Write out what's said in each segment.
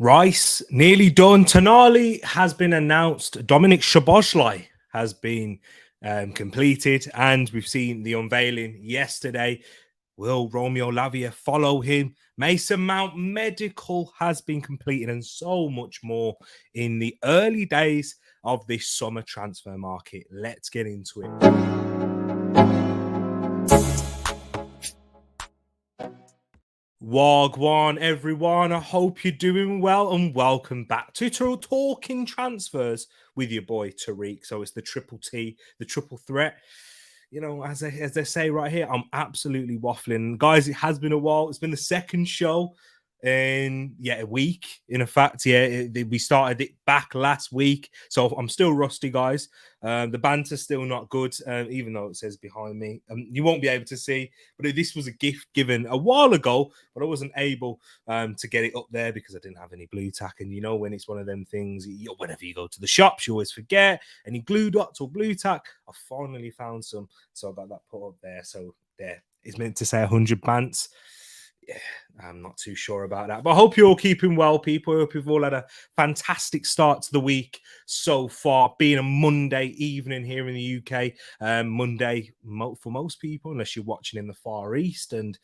Rice, nearly done. Tonali has been announced. Dominik Szoboszlai has been completed. And we've seen the unveiling yesterday. Will Romeo Lavia follow him? Mason Mount medical has been completed, and so much more in the early days of this summer transfer market. Let's get into it. Wagwan, everyone. I hope you're doing well, and welcome back to Talking Transfers with your boy Tereak. So it's the triple T, the triple threat. You know, as they say right here, I'm absolutely waffling. Guys, it has been a while. It's been the second show in a week. In fact, we started it back last week, so I'm still rusty, guys. The banter's still not good, even though it says behind me. You won't be able to see, but this was a gift given a while ago, but I wasn't able to get it up there because I didn't have any blue tack. And you know, when it's one of them things, whenever you go to the shops, you always forget any glue dots or blue tack. I finally found some, so I got that put up there. So there, it's meant to say 100 bants. Yeah, I'm not too sure about that, but I hope you're all keeping well, people. I hope you've all had a fantastic start to the week so far, being a Monday evening here in the UK. Monday for most people, unless you're watching in the Far East. And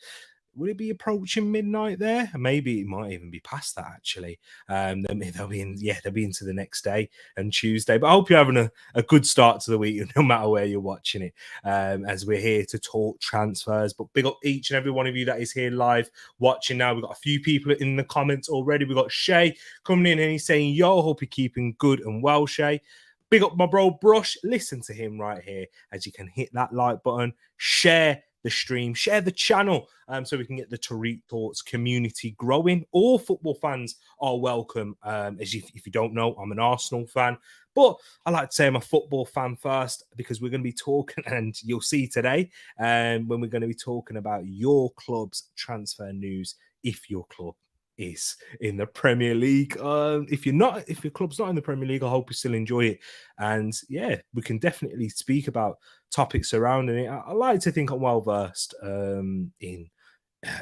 would it be approaching midnight there? Maybe it might even be past that, actually. They'll be into the next day and Tuesday. But I hope you're having a good start to the week, no matter where you're watching it, as we're here to talk transfers. But big up each and every one of you that is here live watching now. We've got a few people in the comments already. We've got Shay coming in and he's saying, yo, hope you're keeping good and well, Shay. Big up my bro Brush. Listen to him right here as you can hit that like button, share the stream, share the channel, so we can get the Tereak Thoughts community growing. All football fans are welcome. If you don't know, I'm an Arsenal fan, but I like to say I'm a football fan first, because we're going to be talking, and you'll see today, when we're going to be talking about your club's transfer news, if your club is in the Premier League. If your club's not in the Premier League, I hope you still enjoy it. And yeah, we can definitely speak about topics surrounding it. I like to think I'm well versed in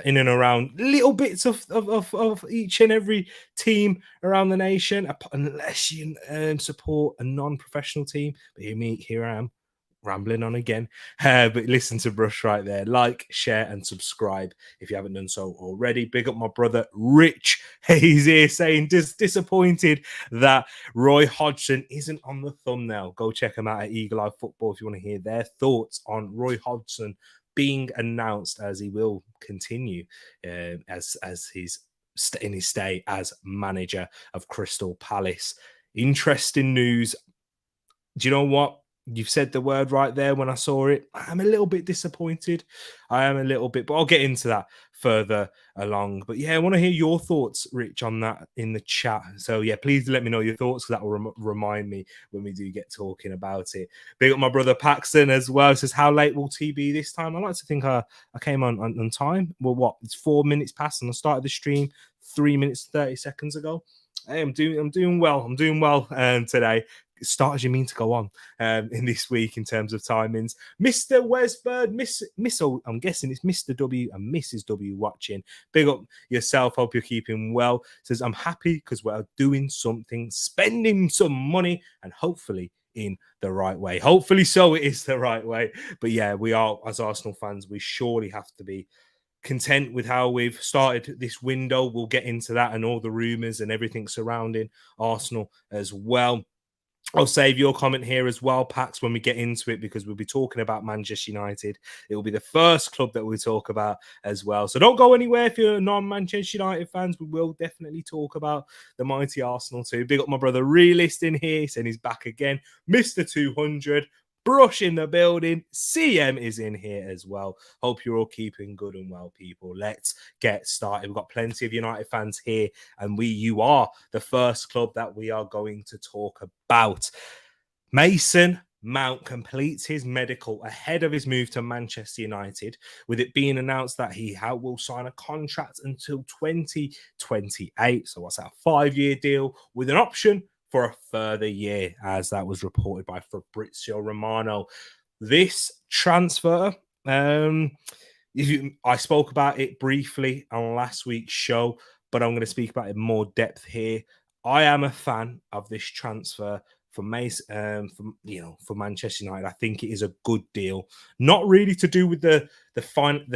and around little bits of each and every team around the nation, unless you support a non-professional team. But here I am, rambling on again. But listen to Brush right there. Like, share, and subscribe if you haven't done so already. Big up my brother Rich. He's here saying disappointed that Roy Hodgson isn't on the thumbnail. Go check him out at Eagle Eye Football if you want to hear their thoughts on Roy Hodgson being announced, as he will continue as his in his stay as manager of Crystal Palace. Interesting news. Do you know what? You've said the word right there when I saw it. I'm a little bit disappointed. I am a little bit, but I'll get into that further along. But yeah, I want to hear your thoughts, Rich, on that in the chat. So yeah, please let me know your thoughts, because that will remind me when we do get talking about it. Big up my brother Paxton as well. It says, how late will T be this time? I like to think I came on time. Well, what? It's 4 minutes past, and I started the stream 3 minutes 30 seconds ago. Hey, I'm doing well. I'm doing well today. Start as you mean to go on in this week in terms of timings. Mr. Wesbird, Miss I'm guessing it's Mr. W and Mrs. W watching. Big up yourself. Hope you're keeping well. Says, I'm happy because we're doing something, spending some money, and hopefully in the right way. Hopefully so it is the right way. But yeah, we are, as Arsenal fans, we surely have to be content with how we've started this window. We'll get into that and all the rumours and everything surrounding Arsenal as well. I'll save your comment here as well, Pax, when we get into it, because we'll be talking about Manchester United. It will be the first club that we'll talk about as well. So don't go anywhere if you're non-Manchester United fans. We will definitely talk about the mighty Arsenal too. Big up my brother Realist in here, saying he's back again. Mr. 200. Brush in the building. CM is in here as well. Hope you're all keeping good and well, people. Let's get started. We've got plenty of United fans here, and you are the first club that we are going to talk about. Mason Mount completes his medical ahead of his move to Manchester United, with it being announced that he will sign a contract until 2028. So what's that? A 5-year deal with an option for a further year, as that was reported by Fabrizio Romano. This transfer, I spoke about it briefly on last week's show, but I'm going to speak about it in more depth here. I am a fan of this transfer for for Manchester United. I think it is a good deal. Not really to do with the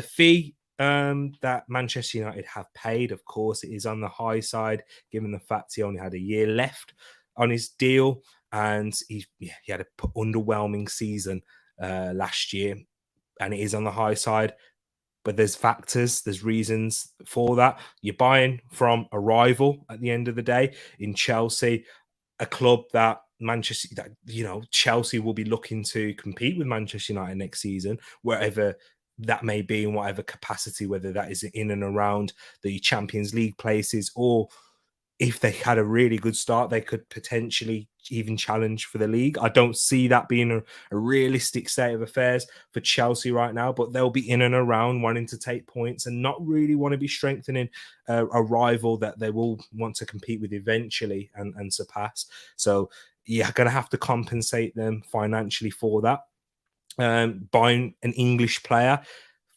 fee that Manchester United have paid. Of course, it is on the high side, given the fact he only had a year left on his deal, and he had a underwhelming season last year, and it is on the high side. But there's factors, there's reasons for that. You're buying from a rival at the end of the day in Chelsea, a club that Chelsea will be looking to compete with Manchester United next season, wherever that may be, in whatever capacity, whether that is in and around the Champions League places, or if they had a really good start, they could potentially even challenge for the league. I don't see that being a realistic state of affairs for Chelsea right now, but they'll be in and around wanting to take points and not really want to be strengthening a rival that they will want to compete with eventually and surpass. So you're going to have to compensate them financially for that. Buying an English player,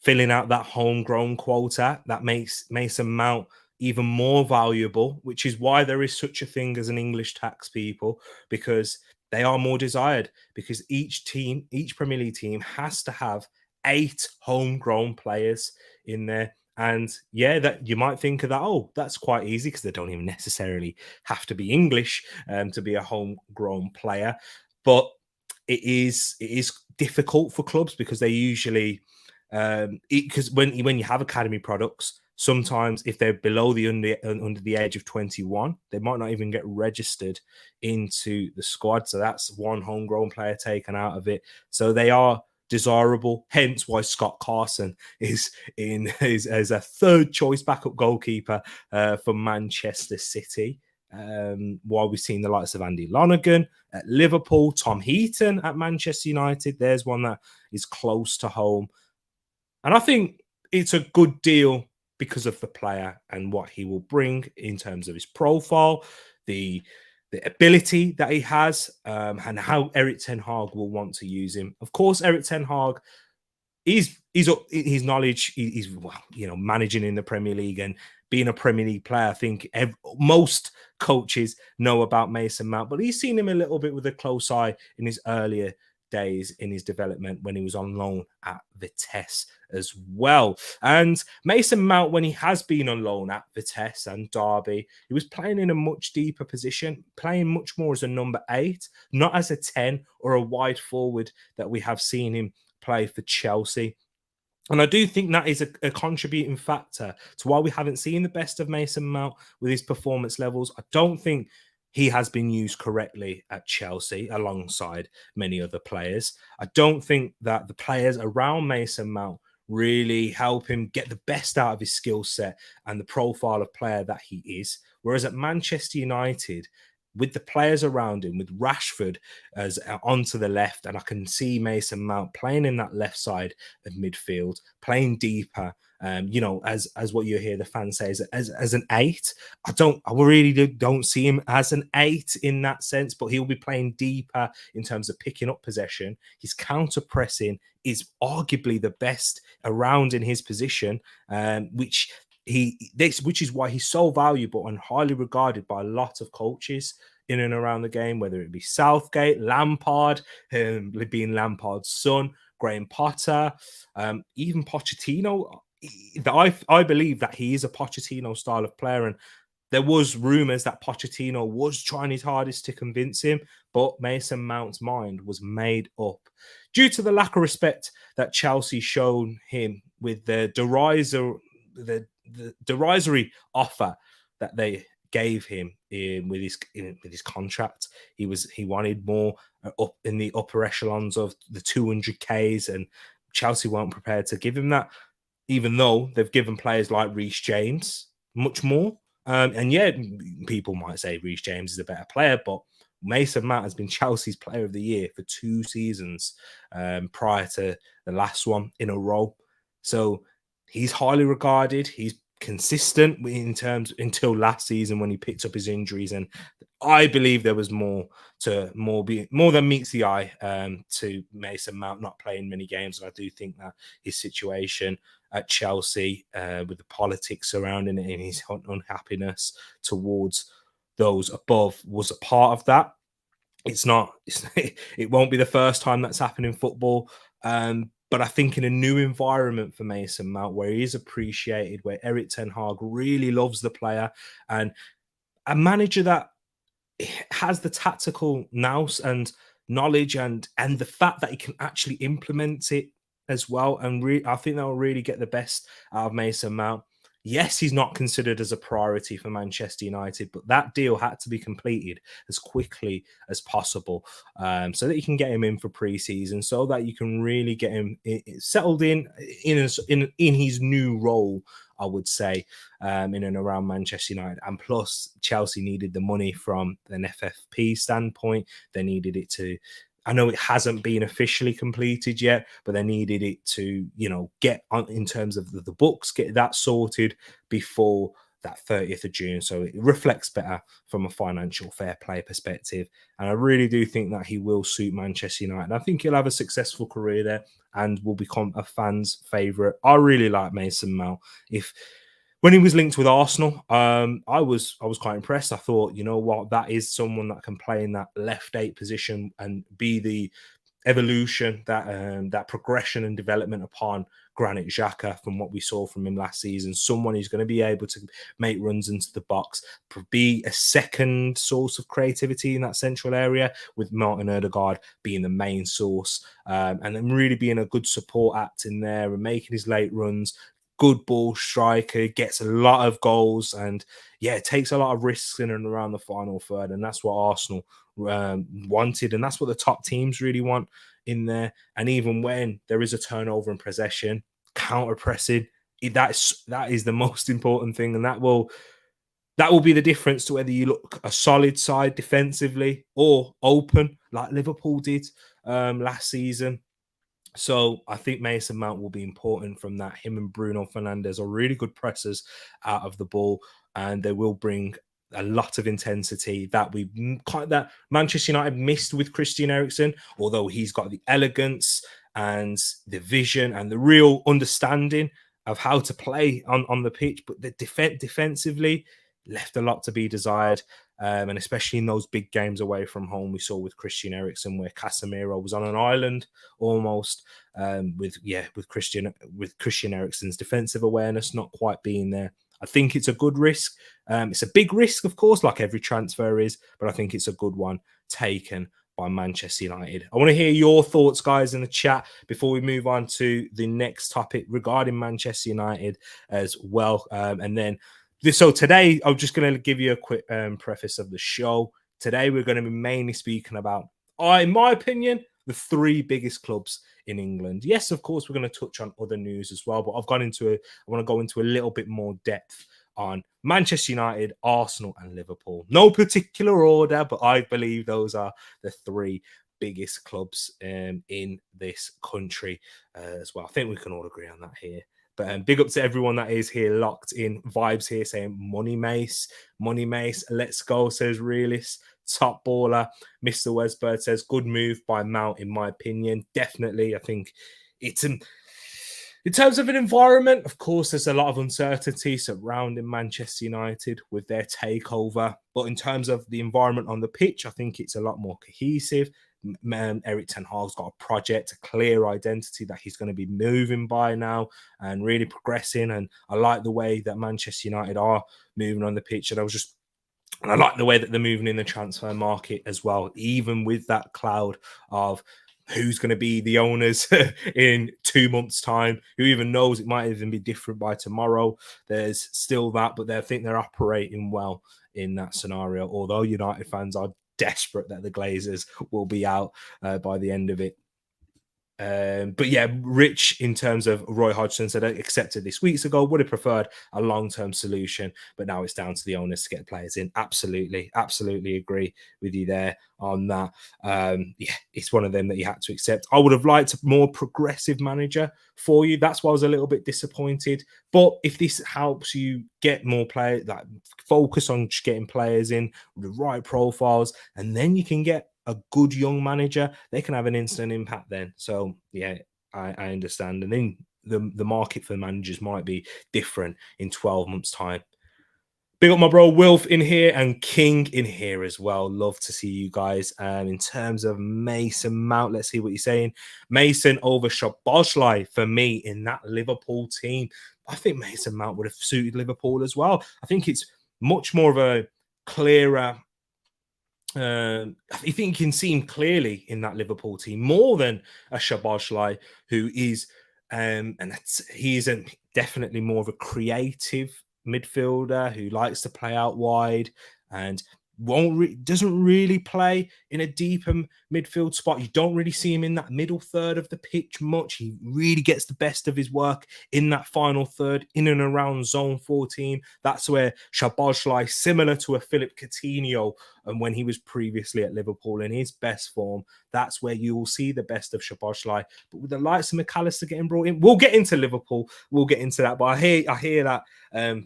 filling out that homegrown quota, that makes Mason Mount even more valuable, which is why there is such a thing as an English tax, people, because they are more desired, because each Premier League team has to have 8 homegrown players in there. And yeah, that you might think of that, oh, that's quite easy because they don't even necessarily have to be English to be a homegrown player. But it is difficult for clubs because they usually because when you have academy products, sometimes if they're below the under the age of 21, they might not even get registered into the squad. So that's one homegrown player taken out of it. So they are desirable. Hence why Scott Carson is as a third choice backup goalkeeper for Manchester City. While we've seen the likes of Andy Lonergan at Liverpool, Tom Heaton at Manchester United, there's one that is close to home. And I think it's a good deal because of the player and what he will bring in terms of his profile, the ability that he has, and how Erik ten Hag will want to use him. Of course, Erik ten Hag, his knowledge, he's managing in the Premier League and being a Premier League player. I think most coaches know about Mason Mount, but he's seen him a little bit with a close eye in his earlier days in his development when he was on loan at Vitesse as well. And Mason Mount, when he has been on loan at Vitesse and Derby, he was playing in a much deeper position, playing much more as a number 8, not as a 10 or a wide forward that we have seen him play for Chelsea. And I do think that is a contributing factor to why we haven't seen the best of Mason Mount with his performance levels. I don't think he has been used correctly at Chelsea alongside many other players. I don't think that the players around Mason Mount really help him get the best out of his skill set and the profile of player that he is. Whereas at Manchester United, with the players around him, with Rashford as onto the left, and I can see Mason Mount playing in that left side of midfield, playing deeper. As what you hear the fans say, as an 8. I really don't see him as an 8 in that sense, but he'll be playing deeper in terms of picking up possession. His counter pressing is arguably the best around in his position, which is why he's so valuable and highly regarded by a lot of coaches in and around the game, whether it be Southgate, Lampard, being Lampard's son, Graham Potter, even Pochettino. I believe that he is a Pochettino style of player, and there was rumours that Pochettino was trying his hardest to convince him, but Mason Mount's mind was made up. Due to the lack of respect that Chelsea shown him with the derisory offer that they gave him with his contract, he wanted more up in the upper echelons of the 200Ks, and Chelsea weren't prepared to give him that, even though they've given players like Reece James much more. And yeah, people might say Reece James is a better player, but Mason Mount has been Chelsea's player of the year for 2 seasons prior to the last one in a row. So he's highly regarded. He's consistent in terms until last season when he picked up his injuries, and I believe there was more than meets the eye to Mason Mount not playing many games. And I do think that his situation at Chelsea with the politics surrounding it and his unhappiness towards those above was a part of that. It won't be the first time that's happened in football. But I think in a new environment for Mason Mount, where he is appreciated, where Erik ten Hag really loves the player, and a manager that has the tactical nous and knowledge and the fact that he can actually implement it as well. And I think that will really get the best out of Mason Mount. Yes, he's not considered as a priority for Manchester United, but that deal had to be completed as quickly as possible, so that you can get him in for pre-season, so that you can really get him settled in his new role, I would say, in and around Manchester United. And plus, Chelsea needed the money from an FFP standpoint. They needed it to. I know it hasn't been officially completed yet, but they needed it to, get on in terms of the books, get that sorted before that 30th of June. So it reflects better from a financial fair play perspective. And I really do think that he will suit Manchester United. I think he'll have a successful career there and will become a fan's favourite. I really like Mason Mount. When he was linked with Arsenal, I was quite impressed. I thought, you know what, that is someone that can play in that left 8 position and be the evolution, that progression and development upon Granit Xhaka from what we saw from him last season. Someone who's going to be able to make runs into the box, be a second source of creativity in that central area, with Martin Odegaard being the main source, and then really being a good support act in there and making his late runs. Good ball striker, gets a lot of goals, and takes a lot of risks in and around the final third. And that's what Arsenal wanted, and that's what the top teams really want in there. And even when there is a turnover in possession, counter pressing, that is the most important thing, and that will be the difference to whether you look a solid side defensively or open like Liverpool did last season. So I think Mason Mount will be important from that. Him and Bruno Fernandes are really good pressers out of the ball, and they will bring a lot of intensity that Manchester United missed with Christian Eriksen, although he's got the elegance and the vision and the real understanding of how to play on the pitch. But the defensively left a lot to be desired. And especially in those big games away from home, we saw with Christian Eriksen where Casemiro was on an island almost, with Christian Eriksen's defensive awareness not quite being there. I think it's a good risk. It's a big risk, of course, like every transfer is, but I think it's a good one taken by Manchester United. I want to hear your thoughts, guys, in the chat before we move on to the next topic regarding Manchester United as well. And then so today, I'm just going to give you a quick preface of the show. Today, we're going to be mainly speaking about, in my opinion, the 3 biggest clubs in England. Yes, of course, we're going to touch on other news as well, but I want to go into a little bit more depth on Manchester United, Arsenal, and Liverpool. No particular order, but I believe those are the 3 biggest clubs in this country as well. I think we can all agree on that here. But big up to everyone that is here, locked in. Vibes here saying Money Mace, let's go, says Realist. Top baller. Mr. Wesbird says good move by Mount, in my opinion. Definitely. I think it's in terms of an environment, of course, there's a lot of uncertainty surrounding Manchester United with their takeover. But in terms of the environment on the pitch, I think it's a lot more cohesive. Erik ten Hag's got a project, a clear identity that he's going to be moving by now and really progressing. And I like the way that Manchester United are moving on the pitch. And I like the way that they're moving in the transfer market as well, even with that cloud of who's going to be the owners in 2 months' time. Who even knows? It might even be different by tomorrow. There's still that, but I think they're operating well in that scenario. Although United fans are desperate that the Glazers will be out by the end of it. But yeah, Rich, in terms of Roy Hodgson, said accepted this weeks ago, would have preferred a long-term solution, but now it's down to the owners to get players in. Absolutely agree with you there on that. It's one of them that you had to accept. I would have liked a more progressive manager for you. That's why I was a little bit disappointed. But if this helps you get more players, like focus on just getting players in with the right profiles, and then you can get a good young manager, they can have an instant impact then. So yeah, I understand. And then the market for managers might be different in 12 months' time. Big up my bro Wilf in here and King in here as well. Love to see you guys. And in terms of Mason Mount, let's see what you're saying. Mason over Szoboszlai for me in that Liverpool team. I think Mason Mount would have suited Liverpool as well. I think it's much more of a clearer. I think you can see him clearly in that Liverpool team more than a Szoboszlai, who is, and he is definitely more of a creative midfielder who likes to play out wide and doesn't really play in a deeper midfield spot. You don't really see him in that middle third of the pitch much. He really gets the best of his work in that final third, in and around zone 14. That's where Szoboszlai, similar to a Philip Coutinho, and when he was previously at Liverpool in his best form, that's where you will see the best of Szoboszlai. But with the likes of McAllister getting brought in, we'll get into Liverpool. We'll get into that. But I hear that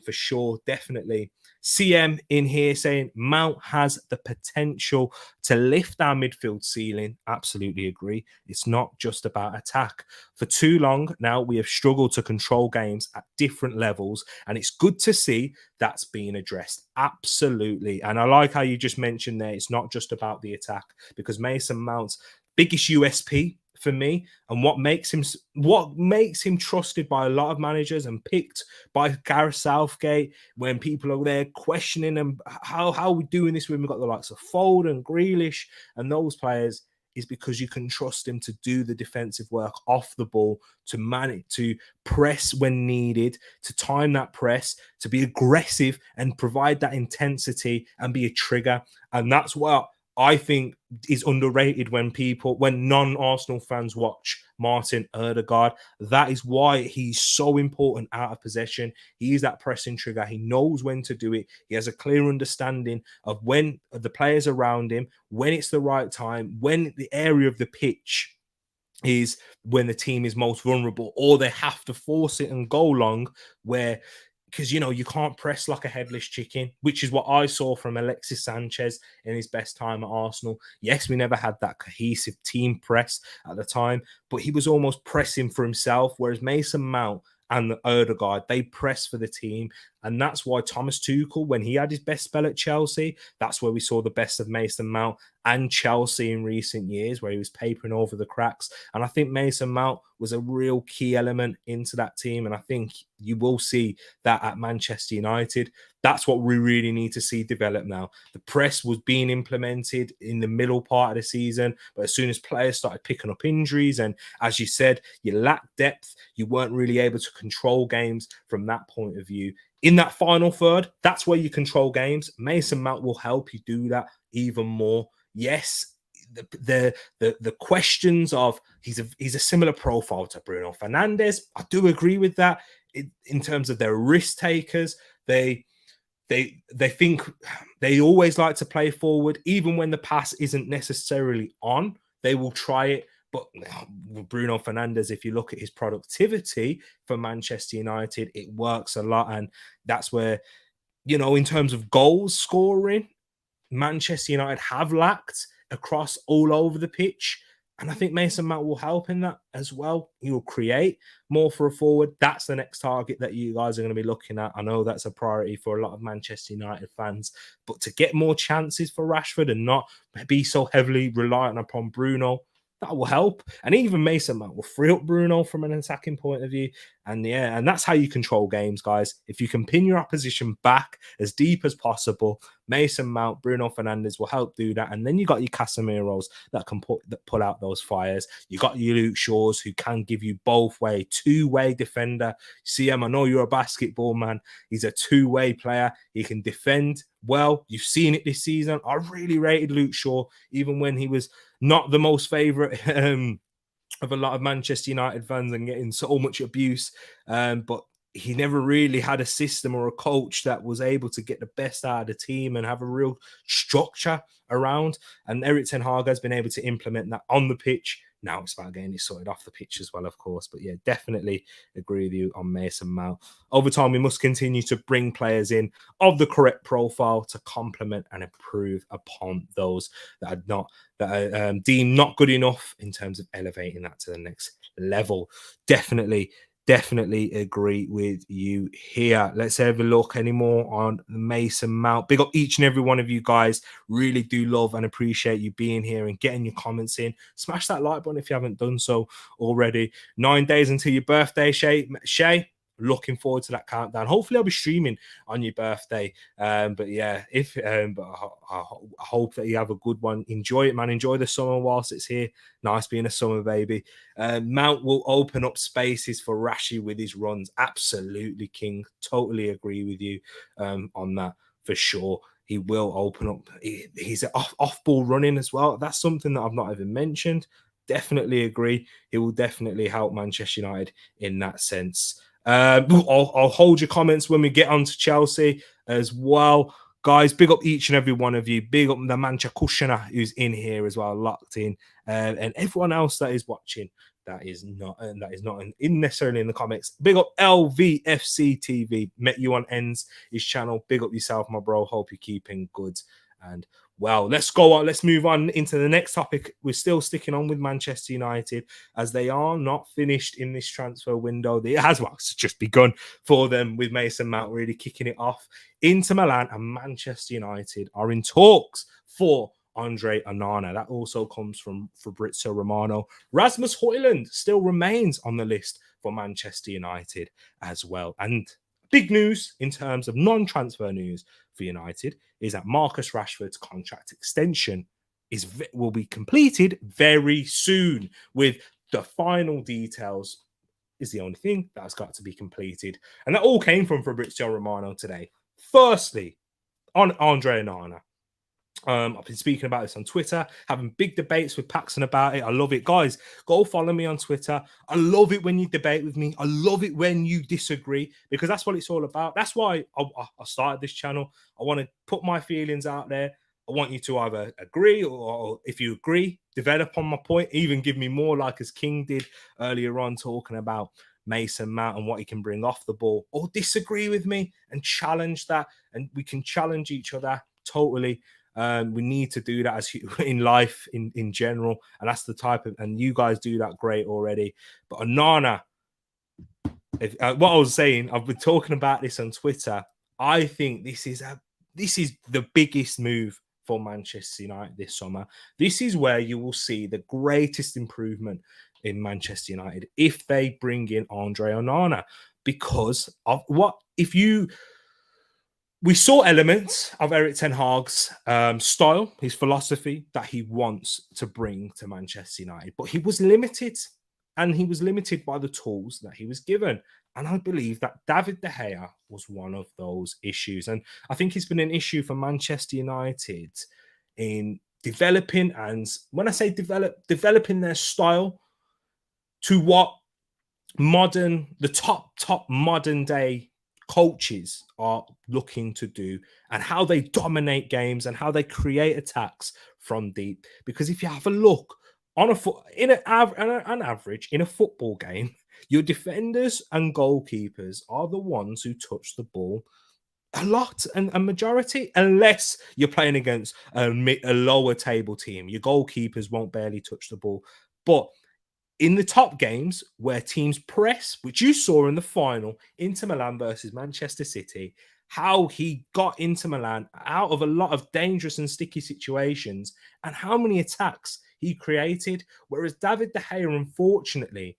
for sure, definitely. CM in here saying Mount has the potential to lift our midfield ceiling. Absolutely agree. It's not just about attack. For too long now, we have struggled to control games at different levels, and it's good to see that's being addressed. Absolutely. And I like how you just mentioned there, it's not just about the attack, because Mason Mount's biggest USP for me, and what makes him trusted by a lot of managers and picked by Gareth Southgate when people are there questioning him, how are we doing this when we've got the likes of Foden, Grealish, and those players, is because you can trust him to do the defensive work off the ball, to manage, to press when needed, to time that press, to be aggressive and provide that intensity and be a trigger. And that's what I think is underrated when non-Arsenal fans watch Martin Ødegaard. That is why he's so important out of possession. He is that pressing trigger. He knows when to do it. He has a clear understanding of when the players around him, when it's the right time, when the area of the pitch is when the team is most vulnerable, or they have to force it and go long, where, because, you know, you can't press like a headless chicken, which is what I saw from Alexis Sanchez in his best time at Arsenal. Yes, we never had that cohesive team press at the time, but he was almost pressing for himself, whereas Mason Mount and Ødegaard, they press for the team. And that's why Thomas Tuchel, when he had his best spell at Chelsea, that's where we saw the best of Mason Mount and Chelsea in recent years, where he was papering over the cracks. And I think Mason Mount was a real key element into that team. And I think you will see that at Manchester United. That's what we really need to see develop now. The press was being implemented in the middle part of the season, but as soon as players started picking up injuries, and as you said, you lacked depth, you weren't really able to control games from that point of view. In that final third, that's where you control games. Mason Mount will help you do that even more. Yes, the questions of he's a similar profile to Bruno Fernandes. I do agree with that. In terms of their risk takers, they think they always like to play forward, even when the pass isn't necessarily on. They will try it. But Bruno Fernandes, if you look at his productivity for Manchester United, it works a lot. And that's where, you know, in terms of goals scoring, Manchester United have lacked across all over the pitch. And I think Mason Mount will help in that as well. He will create more for a forward. That's the next target that you guys are going to be looking at. I know that's a priority for a lot of Manchester United fans. But to get more chances for Rashford and not be so heavily reliant upon Bruno, that will help. And even Mason Mount will free up Bruno from an attacking point of view. And yeah, and that's how you control games, guys. If you can pin your opposition back as deep as possible, Mason Mount, Bruno Fernandes will help do that. And then you got your Casemiros that can pull out those fires. You got your Luke Shaws who can give you both way, two-way defender. CM, I know you're a basketball man. He's a two-way player. He can defend well. You've seen it this season. I really rated Luke Shaw, even when he was not the most favorite of a lot of Manchester United fans and getting so much abuse. But he never really had a system or a coach that was able to get the best out of the team and have a real structure around. And Erik ten Hag has been able to implement that on the pitch. Now it's about getting it sorted off the pitch as well, of course. But yeah, definitely agree with you on Mason Mount. Over time, we must continue to bring players in of the correct profile to complement and improve upon those that are deemed not good enough in terms of elevating that to the next level. Definitely definitely agree with you here. Let's have a look anymore on Mason Mount. Big up each and every one of you guys. Really do love and appreciate you being here and getting your comments in. Smash that like button if you haven't done so already. 9 days until your birthday, Shay. Looking forward to that countdown. Hopefully, I'll be streaming on your birthday. But yeah, but I hope that you have a good one. Enjoy it, man. Enjoy the summer whilst it's here. Nice being a summer baby. Mount will open up spaces for Rashi with his runs. Absolutely, King. Totally agree with you on that for sure. He will open up. He's off ball running as well. That's something that I've not even mentioned. Definitely agree. He will definitely help Manchester United in that sense. I'll hold your comments when we get on to Chelsea as well. Guys, big up each and every one of you. Big up the Mancha Kushana who's in here as well, locked in, and everyone else that is watching. That is not necessarily in the comments. Big up LVFC TV. Met you on Ends, his channel. Big up yourself, my bro. Hope you're keeping good. And well, let's go on. Let's move on into the next topic. We're still sticking on with Manchester United as they are not finished in this transfer window. It has it's just begun for them with Mason Mount really kicking it off. Inter Milan and Manchester United are in talks for Andre Onana. That also comes from Fabrizio Romano. Rasmus Højlund still remains on the list for Manchester United as well. And big news in terms of non-transfer news for United is that Marcus Rashford's contract extension will be completed very soon, with the final details is the only thing that's got to be completed. And that all came from Fabrizio Romano today. Firstly, on Andre Onana. I've been speaking about this on Twitter, having big debates with Paxson about it. I love it. Guys, go follow me on Twitter. I love it when you debate with me. I love it when you disagree, because that's what it's all about. That's why I started this channel. I want to put my feelings out there. I want you to either agree or if you agree, develop on my point, even give me more, like as King did earlier on, talking about Mason Mount and what he can bring off the ball, or disagree with me and challenge that. And we can challenge each other totally. We need to do that as in life in general, and that's the type of, and you guys do that great already. But Onana, what I was saying, I've been talking about this on Twitter. I think this is the biggest move for Manchester United this summer. This is where you will see the greatest improvement in Manchester United if they bring in Andre Onana, because of we saw elements of Erik ten Hag's style, his philosophy that he wants to bring to Manchester United, but he was limited, and he was limited by the tools that he was given. And I believe that David De Gea was one of those issues. And I think it's been an issue for Manchester United in developing, and when I say developing their style to what the top modern day coaches are looking to do, and how they dominate games and how they create attacks from deep. Because if you have a look on an average in a football game, your defenders and goalkeepers are the ones who touch the ball a lot, and a majority, unless you're playing against a lower table team. Your goalkeepers won't barely touch the ball. But in the top games where teams press, which you saw in the final, Inter Milan versus Manchester City, how he got Inter Milan out of a lot of dangerous and sticky situations, and how many attacks he created. Whereas David De Gea, unfortunately,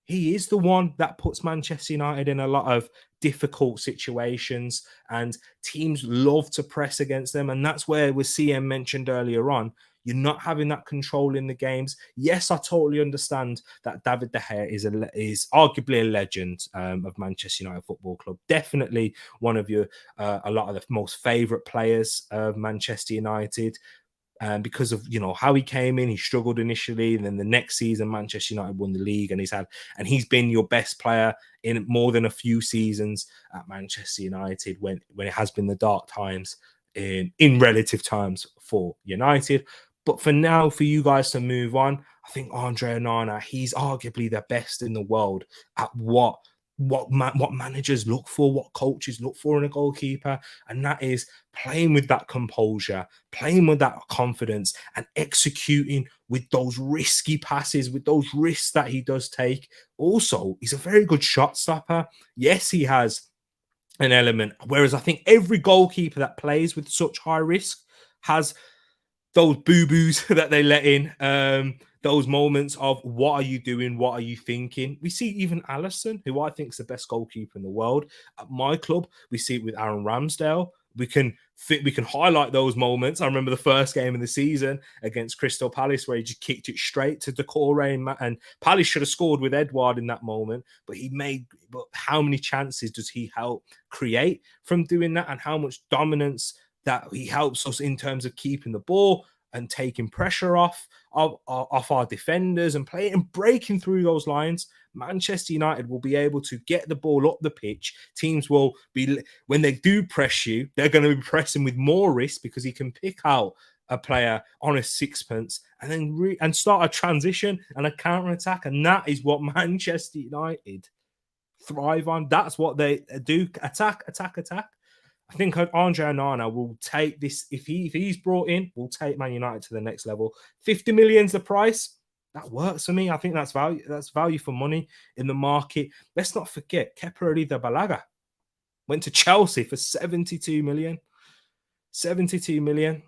he is the one that puts Manchester United in a lot of difficult situations, and teams love to press against them. And that's where, with CM mentioned earlier on, you're not having that control in the games. Yes, I totally understand that David De Gea is arguably a legend of Manchester United Football Club. Definitely one of a lot of the most favourite players of Manchester United. Because of how he came in, he struggled initially, and then the next season Manchester United won the league, and he's been your best player in more than a few seasons at Manchester United when it has been the dark times in relative times for United. But for now, for you guys to move on, I think Andre Onana, he's arguably the best in the world at what what managers look for, what coaches look for in a goalkeeper, and that is playing with that composure, playing with that confidence, and executing with those risky passes, with those risks that he does take. Also, he's a very good shot stopper. Yes, he has an element, whereas I think every goalkeeper that plays with such high risk has those boo-boos that they let in, those moments of what are you doing, what are you thinking. We see even Alisson, who I think is the best goalkeeper in the world. At my club, we see it with Aaron Ramsdale. We can highlight those moments. I remember the first game of the season against Crystal Palace where he just kicked it straight to Decore, and Palace should have scored with Edouard in that moment, but how many chances does he help create from doing that, and how much dominance that he helps us in terms of keeping the ball and taking pressure off our defenders and breaking through those lines. Manchester United will be able to get the ball up the pitch. Teams will be, when they do press you, they're going to be pressing with more risk because he can pick out a player on a sixpence and then start a transition and a counter attack. And that is what Manchester United thrive on. That's what they do. Attack. I think Andre Onana will take this. If he's brought in, will take Man United to the next level. 50 million's the price. That works for me. I think that's value. That's value for money in the market. Let's not forget Kepa Arrizabalaga went to Chelsea for 72 million. 72 million.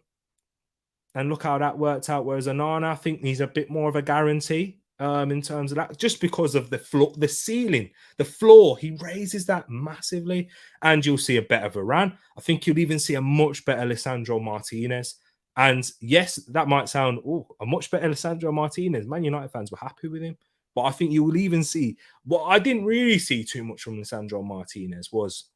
And look how that worked out. Whereas Onana, I think he's a bit more of a guarantee in terms of that, just because of the floor, the ceiling, the floor. He raises that massively, and you'll see a better Varane. I think you'll even see a much better Lisandro Martinez. And yes, that might sound a much better Lisandro Martinez. Man United fans were happy with him, but I think you will even see what I didn't really see too much from Lisandro Martinez was.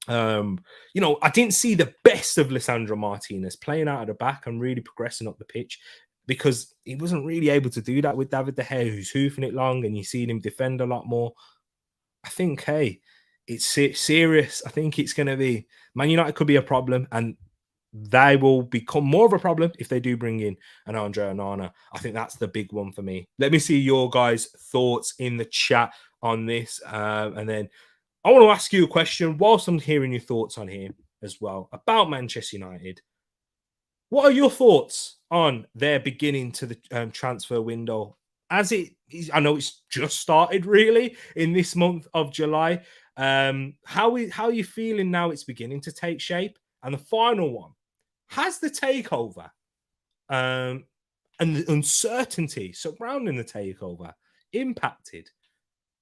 I didn't see the best of Lisandro Martinez playing out of the back and really progressing up the pitch, because he wasn't really able to do that with David De Gea, who's hoofing it long, and you see him defend a lot more. I think, hey, it's serious. I think it's going to be Man United could be a problem, and they will become more of a problem if they do bring in an Andre Onana. I think that's the big one for me. Let me see your guys' thoughts in the chat on this, and then I want to ask you a question whilst I'm hearing your thoughts on here as well about Manchester United. What are your thoughts on their beginning to the transfer window? I know it's just started really in this month of July. How are you feeling now it's beginning to take shape? And the final one, has the takeover and the uncertainty surrounding the takeover impacted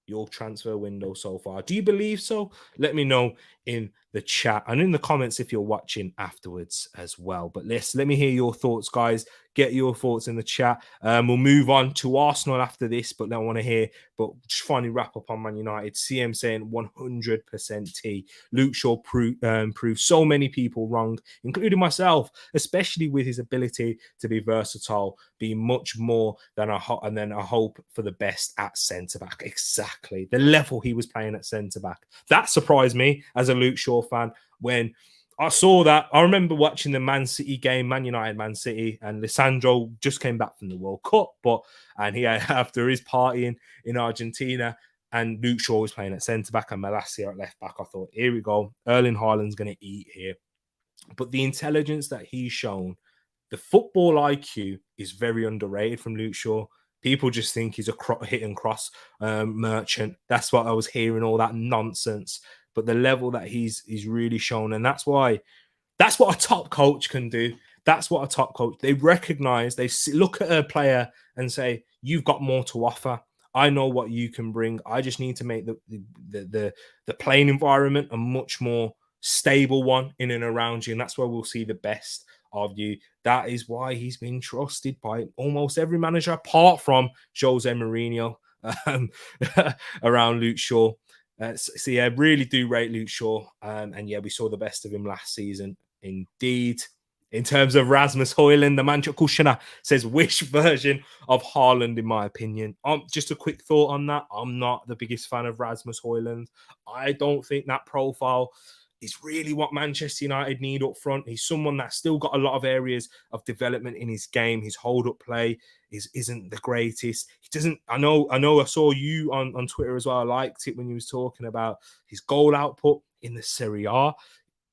your transfer window so far? Do you believe so? Let me know in the chat and in the comments if you're watching afterwards as well. But let me hear your thoughts, guys. Get your thoughts in the chat. We'll move on to Arsenal after this, but I want to hear. But just finally wrap up on Man United. CM saying 100% T. Luke Shaw proved so many people wrong, including myself, especially with his ability to be versatile, be much more than a hope for the best at centre back. Exactly the level he was playing at centre back. That surprised me as a Luke Shaw fan when I saw that. I remember watching the Man City game, Man United, Man City, and Lisandro just came back from the World Cup, and he had, after his party in Argentina, and Luke Shaw was playing at centre back and Malacia at left back. I thought, here we go, Erling Haaland's going to eat here. But the intelligence that he's shown, the football IQ is very underrated from Luke Shaw. People just think he's a hit and cross merchant. That's what I was hearing, all that nonsense. But the level that he's really shown, and that's what a top coach can do. That's what a top coach, they recognize, they look at a player and say, you've got more to offer. I know what you can bring. I just need to make the playing environment a much more stable one in and around you. And that's where we'll see the best of you. That is why he's been trusted by almost every manager apart from Jose Mourinho around Luke Shaw. So yeah, really do rate Luke Shaw. And yeah, we saw the best of him last season. Indeed. In terms of Rasmus Højlund, the Manchester Kushner says, which version of Haaland, in my opinion? Just a quick thought on that. I'm not the biggest fan of Rasmus Højlund. I don't think that profile is really what Manchester United need up front. He's someone that's still got a lot of areas of development in his game. His hold-up play isn't the greatest. He doesn't. I know. I saw you on Twitter as well. I liked it when you was talking about his goal output in the Serie A.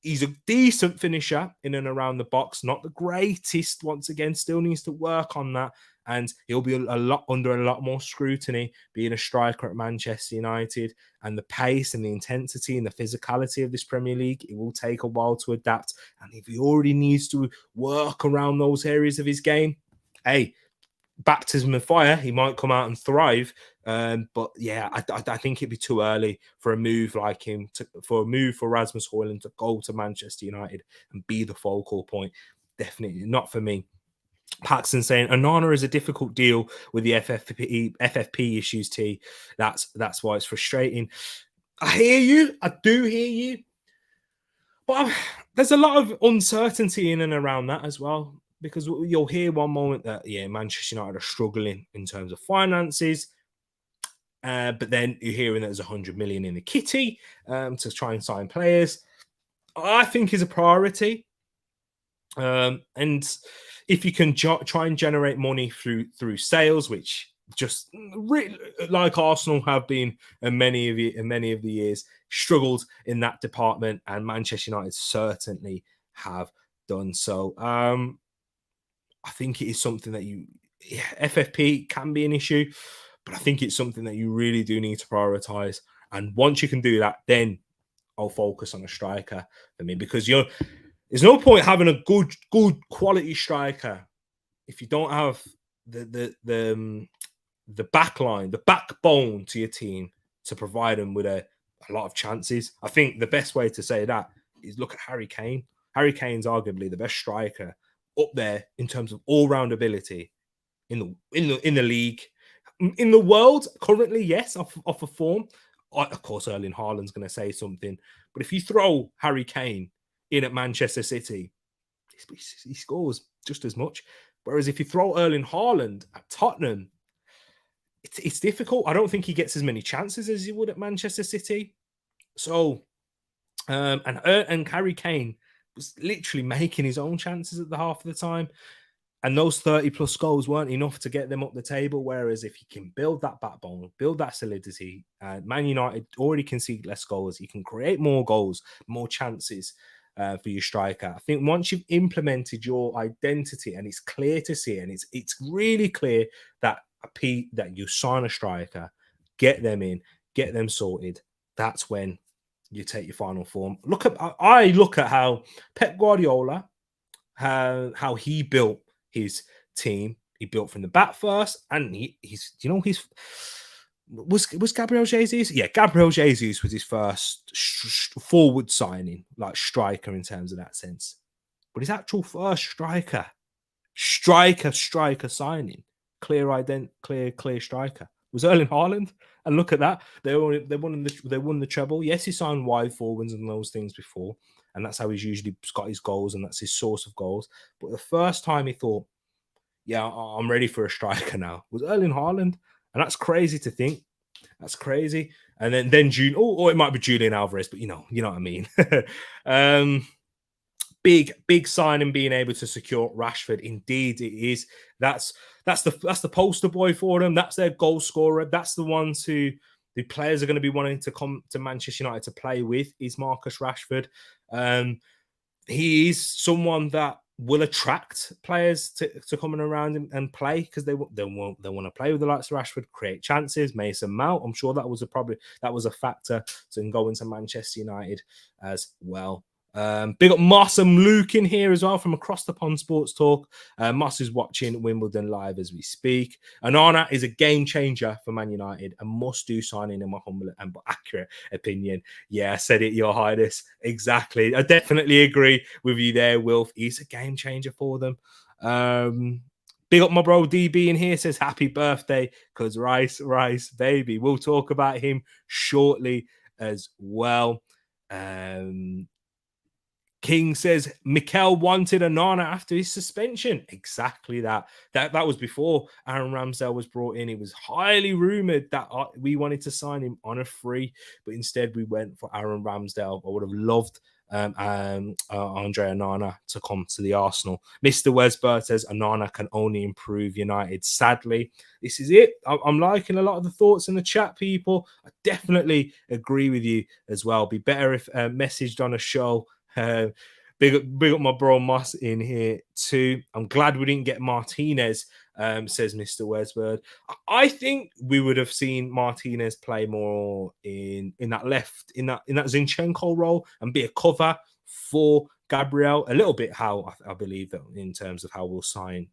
He's a decent finisher in and around the box, not the greatest. Once again, still needs to work on that, and he'll be under a lot more scrutiny being a striker at Manchester United. And the pace and the intensity and the physicality of this Premier League, it will take a while to adapt. And if he already needs to work around those areas of his game, hey, baptism of fire, he might come out and thrive. But yeah, I think it'd be too early for a move like him, for Rasmus Højlund to go to Manchester United and be the focal point. Definitely not for me. Paxton saying Onana is a difficult deal with the FFP issues. T. That's why it's frustrating. I hear you. I do hear you. But there's a lot of uncertainty in and around that as well. Because you'll hear one moment that, Manchester United are struggling in terms of finances. But then you're hearing that there's 100 million in the kitty to try and sign players. I think is a priority. And if you can try and generate money through sales, which just really, like Arsenal have been in many of the years, struggled in that department, and Manchester United certainly have done so. I think it is something that FFP can be an issue, but I think it's something that you really do need to prioritize. And once you can do that, then I'll focus on a striker for me, because there's no point having a good quality striker if you don't have the backline, the backbone to your team to provide them with a lot of chances. I think the best way to say that is look at Harry Kane. Harry Kane's arguably the best striker up there in terms of all-round ability in the league, in the world currently. Yes, off of form. Of course, Erling Haaland's going to say something, but if you throw Harry Kane in at Manchester City, he scores just as much. Whereas if you throw Erling Haaland at Tottenham, it's difficult. I don't think he gets as many chances as he would at Manchester City. So, and Harry Kane was literally making his own chances at the half of the time. And those 30-plus goals weren't enough to get them up the table. Whereas if you can build that backbone, build that solidity, Man United already concede less goals. You can create more goals, more chances for your striker. I think once you've implemented your identity and it's clear to see, and it's really clear that you sign a striker, get them in, get them sorted, that's when you take your final form. I look at how Pep Guardiola, how he built his team. He built from the back first, and was Gabriel Jesus? Yeah, Gabriel Jesus was his first forward signing, like striker in terms of that sense. But his actual first striker signing, clear striker, was Erling Haaland. And look at that, they won the treble. Yes, he signed wide forwards and those things before, and that's how he's usually got his goals, and that's his source of goals. But the first time he thought, yeah, I'm ready for a striker now, was Erling Haaland. And that's crazy to think. That's crazy. And then June, or it might be Julian Alvarez, but you know what I mean. Big signing, being able to secure Rashford. Indeed, it is. That's the poster boy for them. That's their goal scorer. That's the ones who the players are going to be wanting to come to Manchester United to play with, is Marcus Rashford. He is someone that will attract players to coming around and play, because they want to play with the likes of Rashford, create chances. Mason Mount, I'm sure that was a factor to go into Manchester United as well. Big up Moss and Luke in here as well from across the pond Sports Talk. Moss is watching Wimbledon live as we speak. Onana is a game changer for Man United, a must-do signing in my humble and accurate opinion. Yeah, I said it, Your Highness. Exactly. I definitely agree with you there, Wilf. He's a game changer for them. Big up my bro DB in here, says happy birthday, because Rice, baby. We'll talk about him shortly as well. King says Mikel wanted Onana after his suspension. Exactly that. That was before Aaron Ramsdale was brought in. It was highly rumored that we wanted to sign him on a free, but instead we went for Aaron Ramsdale. I would have loved Andre Onana to come to the Arsenal. Mr. Wesbert says Onana can only improve United. Sadly, this is it. I'm liking a lot of the thoughts in the chat, people. I definitely agree with you as well. Be better if messaged on a show. Big up my bro Moss in here too. I'm glad we didn't get Martinez, says Mr. Wesbird. I think we would have seen Martinez play more in that left, in that Zinchenko role and be a cover for Gabriel. A little bit how I believe that in terms of how we'll sign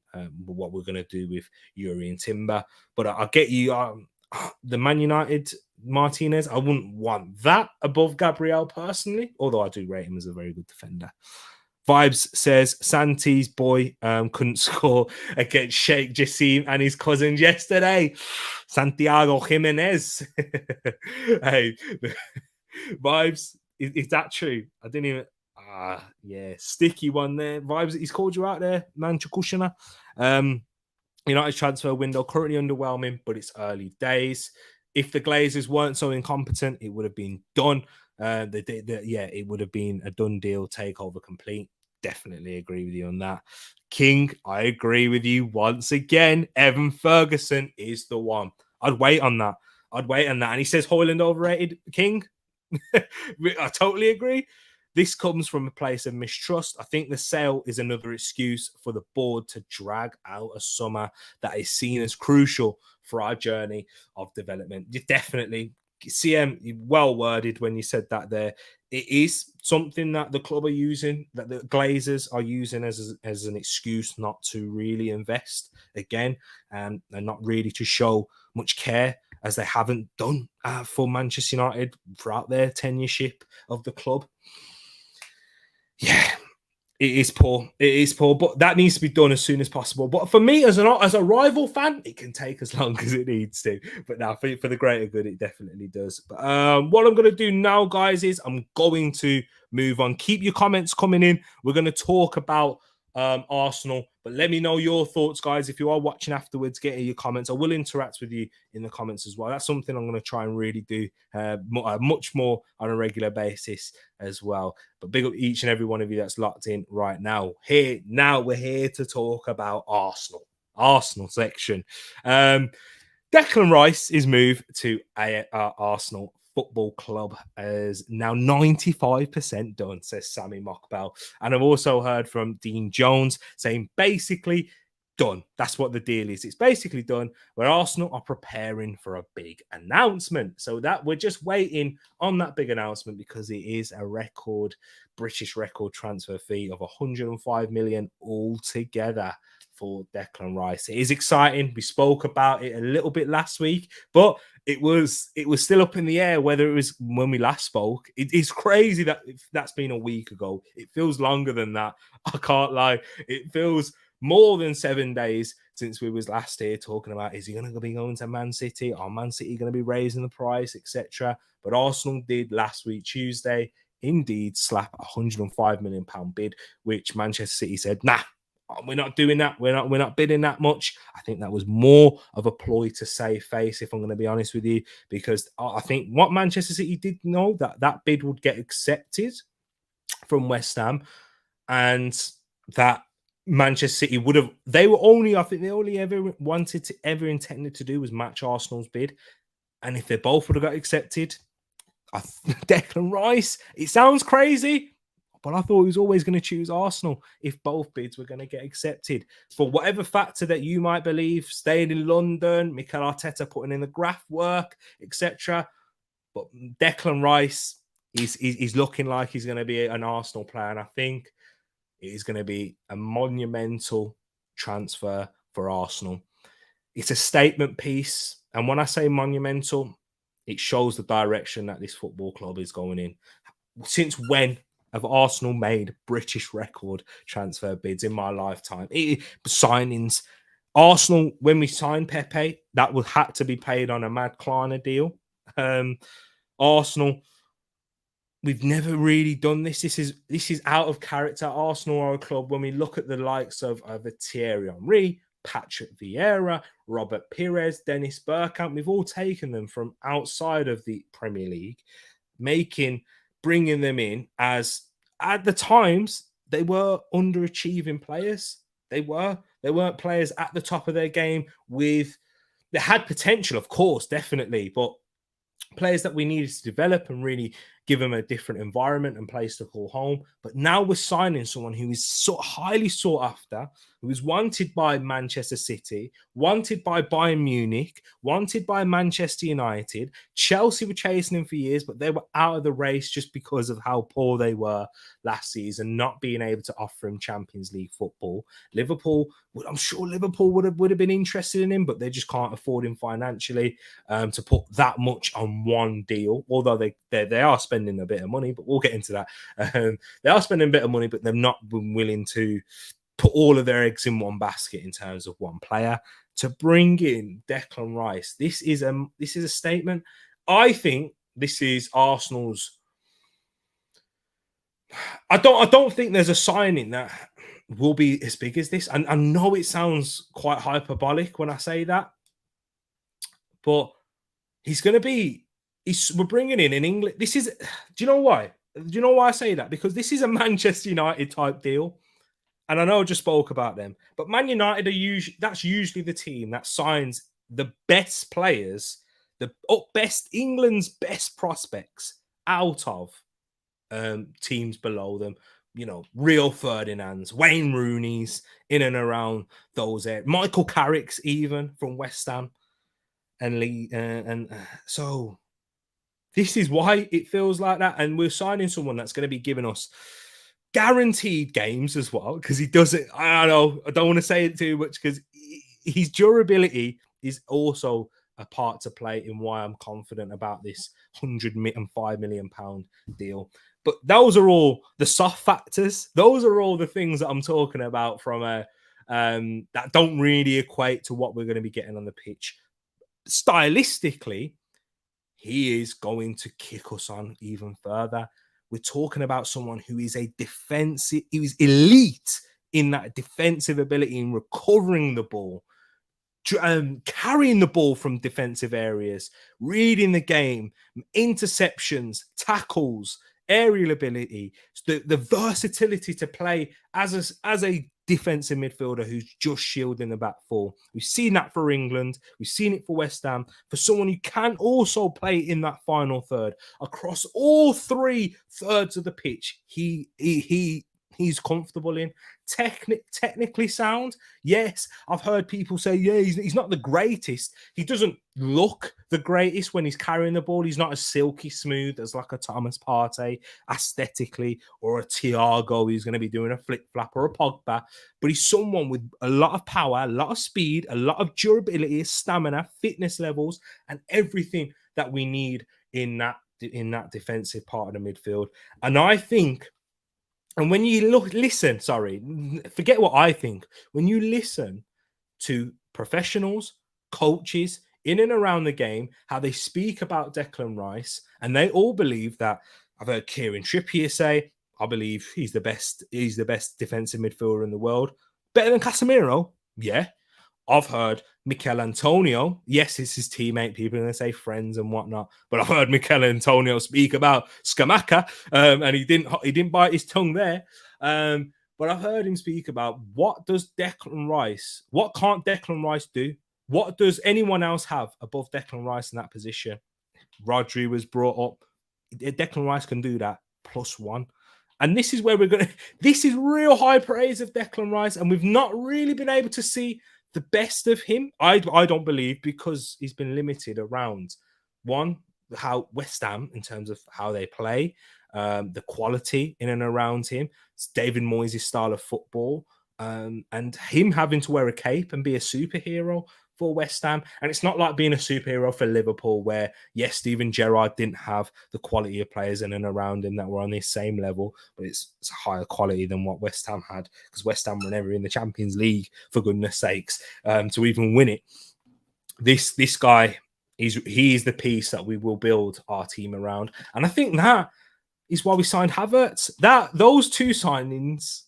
what we're going to do with Yuri and Timber. But I get you. The Man United Martinez, I wouldn't want that above Gabriel personally, although I do rate him as a very good defender. Vibes says Santi's boy couldn't score against Sheikh Jassim and his cousins yesterday. Santiago Jimenez. Hey, Vibes, is that true? I didn't even. Yeah, sticky one there. Vibes, he's called you out there, man. Chukushina. United's transfer window currently underwhelming, but it's early days. If the Glazers weren't so incompetent, it would have been done. It would have been a done deal, takeover complete. Definitely agree with you on that. King, I agree with you once again. Evan Ferguson is the one. I'd wait on that. And he says Højlund overrated. King, I totally agree. This comes from a place of mistrust. I think the sale is another excuse for the board to drag out a summer that is seen as crucial for our journey of development. You definitely, CM, well worded when you said that there. It is something that the club are using, that the Glazers are using as an excuse not to really invest again and not really to show much care, as they haven't done for Manchester United throughout their tenureship of the club. Yeah, it is poor. But that needs to be done as soon as possible. But for me, as a rival fan, it can take as long as it needs to. But now, for the greater good, it definitely does. But what I'm going to do now, guys, is I'm going to move on. Keep your comments coming in. We're going to talk about Arsenal, but let me know your thoughts, guys. If you are watching afterwards, get your comments. I will interact with you in the comments as well. That's something I'm going to try and really do much more on a regular basis as well. But big up each and every one of you that's locked in right now. We're here to talk about Arsenal section. Declan Rice is moved to Arsenal Football Club is now 95% done, says Sammy Mockbell. And I've also heard from Dean Jones saying basically done. That's what the deal is. It's basically done, where Arsenal are preparing for a big announcement. So that we're just waiting on that big announcement, because it is a British record transfer fee of 105 million altogether for Declan Rice. It is exciting. We spoke about it a little bit last week, but it was still up in the air whether it was when we last spoke. It's crazy that that's been a week ago. It feels longer than that. I can't lie. It feels more than 7 days since we was last here talking about, is he going to be going to Man City? Are Man City going to be raising the price, etc.? But Arsenal did last week, Tuesday, indeed slap a £105 million bid, which Manchester City said, nah, we're not doing that. We're not bidding that much. I think that was more of a ploy to save face, if I'm going to be honest with you, because I think what Manchester City did know, that bid would get accepted from West Ham, and that Manchester City would have. They only ever intended to do was match Arsenal's bid, and if they both would have got accepted, Declan Rice. It sounds crazy, but I thought he was always going to choose Arsenal if both bids were going to get accepted. For whatever factor that you might believe, staying in London, Mikel Arteta putting in the graft work, etc. But Declan Rice, he's looking like he's going to be an Arsenal player, and I think it is going to be a monumental transfer for Arsenal. It's a statement piece, and when I say monumental, it shows the direction that this football club is going in. Since when have Arsenal made British record transfer bids in my lifetime? Signings. Arsenal, when we signed Pepe, that had to be paid on a Mad Klarna deal. Arsenal, we've never really done this. This is out of character. Arsenal are a club, when we look at the likes of Thierry Henry, Patrick Vieira, Robert Pires, Dennis Bergkamp, we've all taken them from outside of the Premier League, bringing them in as at the times they were underachieving players. They weren't players at the top of their game they had potential, of course, definitely, but players that we needed to develop and really give them a different environment and place to call home. But now we're signing someone who is so highly sought after, who is wanted by Manchester City, wanted by Bayern Munich, wanted by Manchester United. Chelsea were chasing him for years, but they were out of the race just because of how poor they were last season, not being able to offer him Champions League football. Liverpool, I'm sure Liverpool would have been interested in him, but they just can't afford him financially to put that much on one deal. Although they are spending a bit of money, but we'll get into that. They are spending a bit of money, but they've not been willing to put all of their eggs in one basket in terms of one player. To bring in Declan Rice, this is a statement. I think this is Arsenal's. I don't think there's a signing that will be as big as this. And I know it sounds quite hyperbolic when I say that, but he's going to be. We're bringing in England. This is. Do you know why? Do you know why I say that? Because this is a Manchester United type deal. And I know I just spoke about them, but Man United that's usually the team that signs the best players, England's best prospects out of teams below them. You know, Rio Ferdinand's, Wayne Rooney's, in and around those areas. Michael Carrick's even from West Ham and Lee, so this is why it feels like that. And we're signing someone that's going to be giving us guaranteed games as well, because he doesn't. I don't want to say it too much because his durability is also a part to play in why I'm confident about this £105 million deal. But those are all the soft factors. Those are all the things that I'm talking about from that don't really equate to what we're going to be getting on the pitch. Stylistically, he is going to kick us on even further. We're talking about someone who is he is elite in that defensive ability in recovering the ball, carrying the ball from defensive areas, reading the game, interceptions, tackles, aerial ability, the versatility to play as a defensive midfielder who's just shielding the back four. We've seen that for England. We've seen it for West Ham. For someone who can also play in that final third across all 3 thirds of the pitch, he's comfortable in. Technically sound, yes. I've heard people say, yeah, he's not the greatest. He doesn't look the greatest when he's carrying the ball. He's not as silky smooth as like a Thomas Partey aesthetically, or a Thiago who's going to be doing a flip flap, or a Pogba. But he's someone with a lot of power, a lot of speed, a lot of durability, stamina, fitness levels, and everything that we need in that defensive part of the midfield. And I think, and when you forget what I think. When you listen to professionals, coaches in and around the game, how they speak about Declan Rice, and they all believe that. I've heard Kieran Trippier say, I believe he's the best defensive midfielder in the world. Better than Casemiro? Yeah. I've heard Mikel Antonio. Yes, it's his teammate. People are going to say friends and whatnot, but I've heard Mikel Antonio speak about Scamacca, and he didn't bite his tongue there. But I've heard him speak about what can't Declan Rice do? What does anyone else have above Declan Rice in that position? Rodri was brought up. Declan Rice can do that +1. And this is where this is real high praise of Declan Rice, and we've not really been able to see the best of him. I don't believe, because he's been limited around how West Ham, in terms of how they play, the quality in and around him, it's David Moyes' style of football, and him having to wear a cape and be a superhero for West Ham. And it's not like being a superhero for Liverpool, where, yes, Steven Gerrard didn't have the quality of players in and around him that were on the same level, but it's a higher quality than what West Ham had, because West Ham were never in the Champions League, for goodness sakes, to even win it. This guy, he is the piece that we will build our team around. And I think that is why we signed Havertz. Those two signings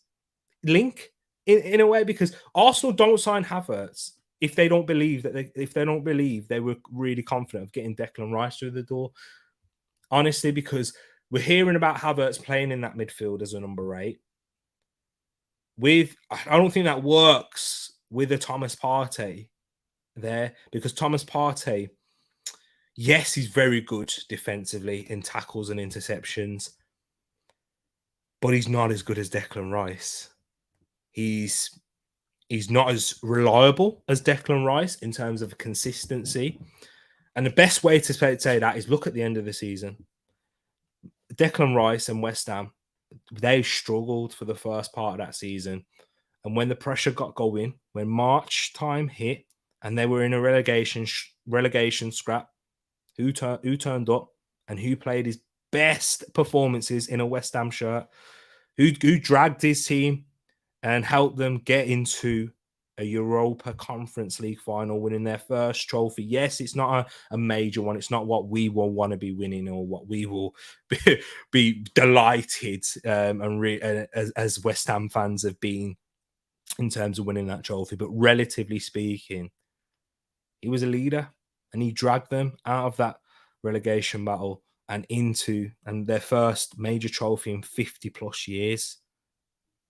link in a way, because Arsenal don't sign Havertz if they don't believe they were really confident of getting Declan Rice through the door. Honestly, because We're hearing about Havertz playing in that midfield as a number 8. I don't think that works with a Thomas Partey there, because Thomas Partey, yes, he's very good defensively in tackles and interceptions, but he's not as good as Declan Rice. He's not as reliable as Declan Rice in terms of consistency. And the best way to say that is look at the end of the season. Declan Rice and West Ham, they struggled for the first part of that season. And when the pressure got going, when March time hit and they were in a relegation scrap, who turned up and who played his best performances in a West Ham shirt, who dragged his team and helped them get into a Europa Conference League final, winning their first trophy. Yes, it's not a major one. It's not what we will want to be winning or what we will be delighted as West Ham fans have been in terms of winning that trophy. But relatively speaking, he was a leader and he dragged them out of that relegation battle and into their first major trophy in 50 plus years.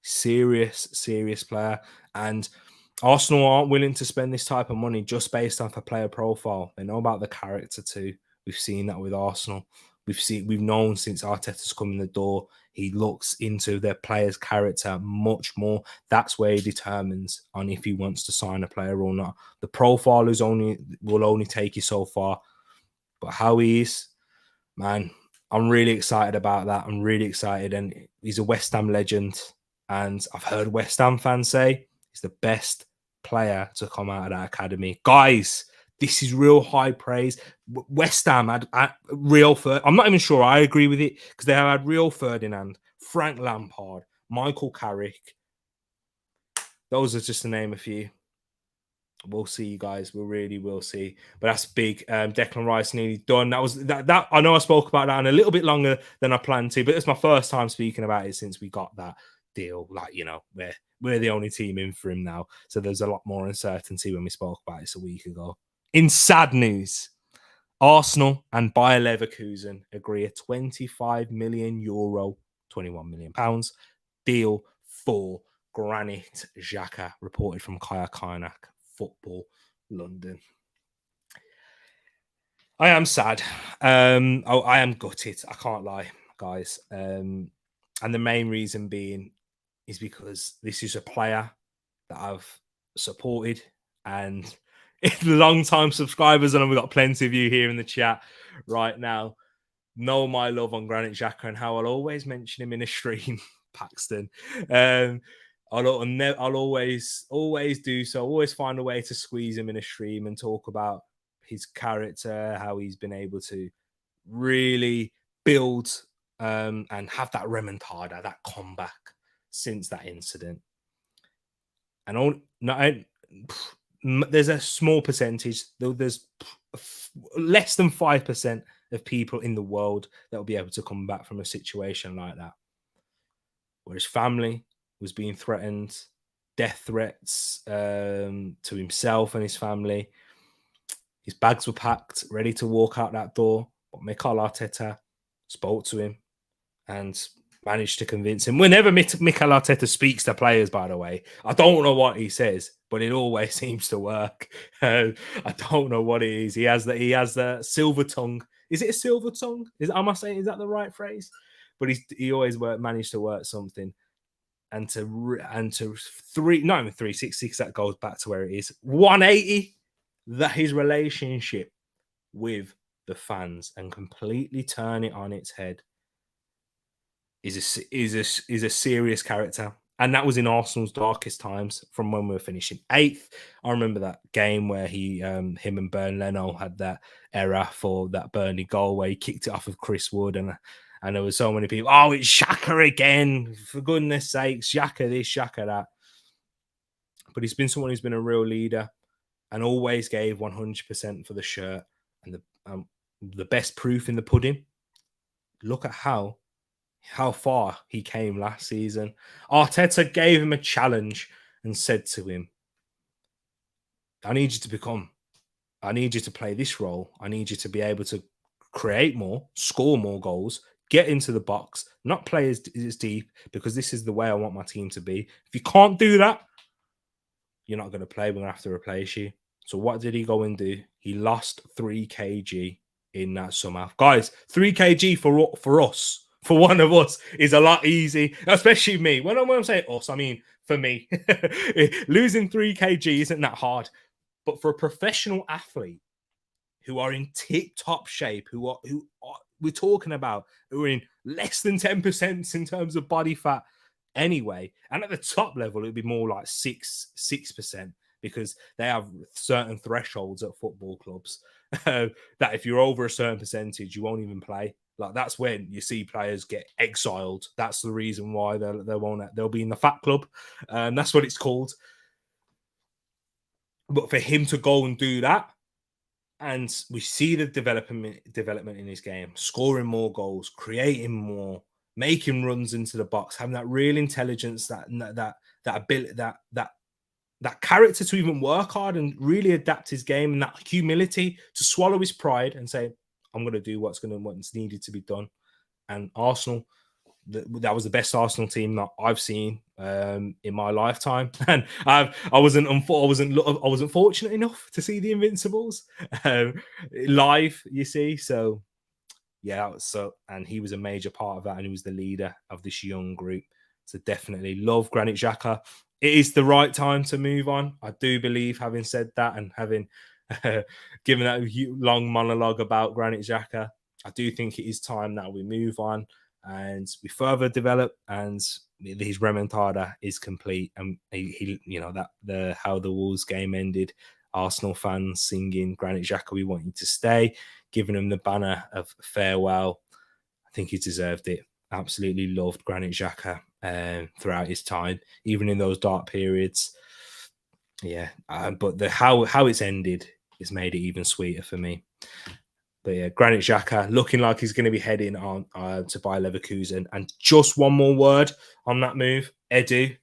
Serious player. And Arsenal aren't willing to spend this type of money just based off a player profile. They know about the character too. We've seen that with Arsenal. We've known since Arteta's come in the door, he looks into their player's character much more. That's where he determines on if he wants to sign a player or not. The profile will only take you so far, but how he is, man, I'm really excited about that. I'm really excited, and he's a West Ham legend. And I've heard West Ham fans say he's the best player to come out of that academy. Guys, this is real high praise. West Ham had Rio Ferdinand. I'm not even sure I agree with it, because they have had Rio Ferdinand, Frank Lampard, Michael Carrick. Those are just to name a few. We'll see, you guys. We really will see. But that's big. Declan Rice nearly done. That I know I spoke about that in a little bit longer than I planned to, but it's my first time speaking about it since we got that deal. Like, you know, we're the only team in for him now. So there's a lot more uncertainty when we spoke about it a week ago. In sad news, Arsenal and Bayer Leverkusen agree a 25 million euro, 21 million pounds deal for Granit Xhaka, reported from Kaya Kaynak, Football London. I am sad. I am gutted. I can't lie, guys. And the main reason being is because this is a player that I've supported, and long-time subscribers, and we've got plenty of you here in the chat right now, know my love on Granit Xhaka and how I'll always mention him in a stream, Paxton. I'll always do so. Always find a way to squeeze him in a stream and talk about his character, how he's been able to really build and have that remontada, that comeback since that incident. And there's a small percentage, though there's less than 5% of people in the world that will be able to come back from a situation like that, where his family was being threatened, death threats to himself and his family. His bags were packed, ready to walk out that door, but Mikel Arteta spoke to him and managed to convince him. Whenever Mikel Arteta speaks to players, by the way, I don't know what he says, but it always seems to work. I don't know what it is. He has the silver tongue. Is it a silver tongue? Is that the right phrase? But he always managed to work something. And to 360, that goes back to where it is 180. That his relationship with the fans, and completely turn it on its head, is a serious character. And that was in Arsenal's darkest times, from when we were finishing 8th. I remember that game where him and Bernd Leno had that error for that Burnley goal where he kicked it off of Chris Wood, and there were so many people, oh, it's Xhaka again, for goodness sakes, Xhaka this, Xhaka that. But he's been someone who's been a real leader and always gave 100% for the shirt. And the best proof in the pudding, look at how far he came last season. Arteta gave him a challenge and said to him, I need you to play this role. I need you to be able to create more, score more goals, get into the box, not play as deep, because this is the way I want my team to be. If you can't do that, you're not going to play. We're going to have to replace you. So what did he go and do? He lost 3 kg in that summer. Guys, 3 kg for us, for one of us, is a lot easy, especially me. When I'm saying us, I mean for me. Losing 3 kg isn't that hard. But for a professional athlete who are in tip-top shape, who are we're talking about, who are in less than 10% in terms of body fat anyway, and at the top level, it would be more like 6%, because they have certain thresholds at football clubs that if you're over a certain percentage, you won't even play. Like, that's when you see players get exiled. That's the reason why they'll be in the fat club. That's what it's called. But for him to go and do that, and we see the development in his game, scoring more goals, creating more, making runs into the box, having that real intelligence, that ability, that character to even work hard and really adapt his game, and that humility to swallow his pride and say, I'm going to do what's needed to be done. And Arsenal, that was the best Arsenal team that I've seen in my lifetime, and I wasn't fortunate enough to see the Invincibles live. You see, so yeah, and he was a major part of that, and he was the leader of this young group. So definitely love Granit Xhaka. It is the right time to move on. I do believe, having said that and having given that long monologue about Granit Xhaka, I do think it is time that we move on and we further develop, and his remontada is complete. And he how the Wolves game ended, Arsenal fans singing Granit Xhaka, we want you to stay, giving him the banner of farewell. I think he deserved it. Absolutely loved Granit Xhaka throughout his time, even in those dark periods. Yeah, but how it's ended has made it even sweeter for me. But yeah, Granit Xhaka looking like he's going to be heading on to Bayer Leverkusen. And just one more word on that move, Edu,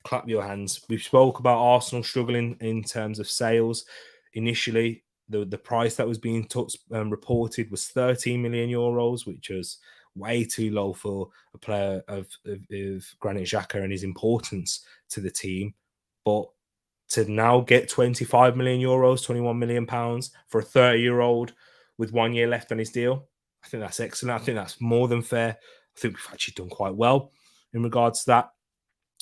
clap your hands. We spoke about Arsenal struggling in terms of sales. Initially, the price that was being reported was 13 million euros, which was way too low for a player of Granit Xhaka and his importance to the team. But to now get 25 million euros, 21 million pounds for a 30-year-old with 1 year left on his deal, I think that's excellent. I think that's more than fair. I think we've actually done quite well in regards to that.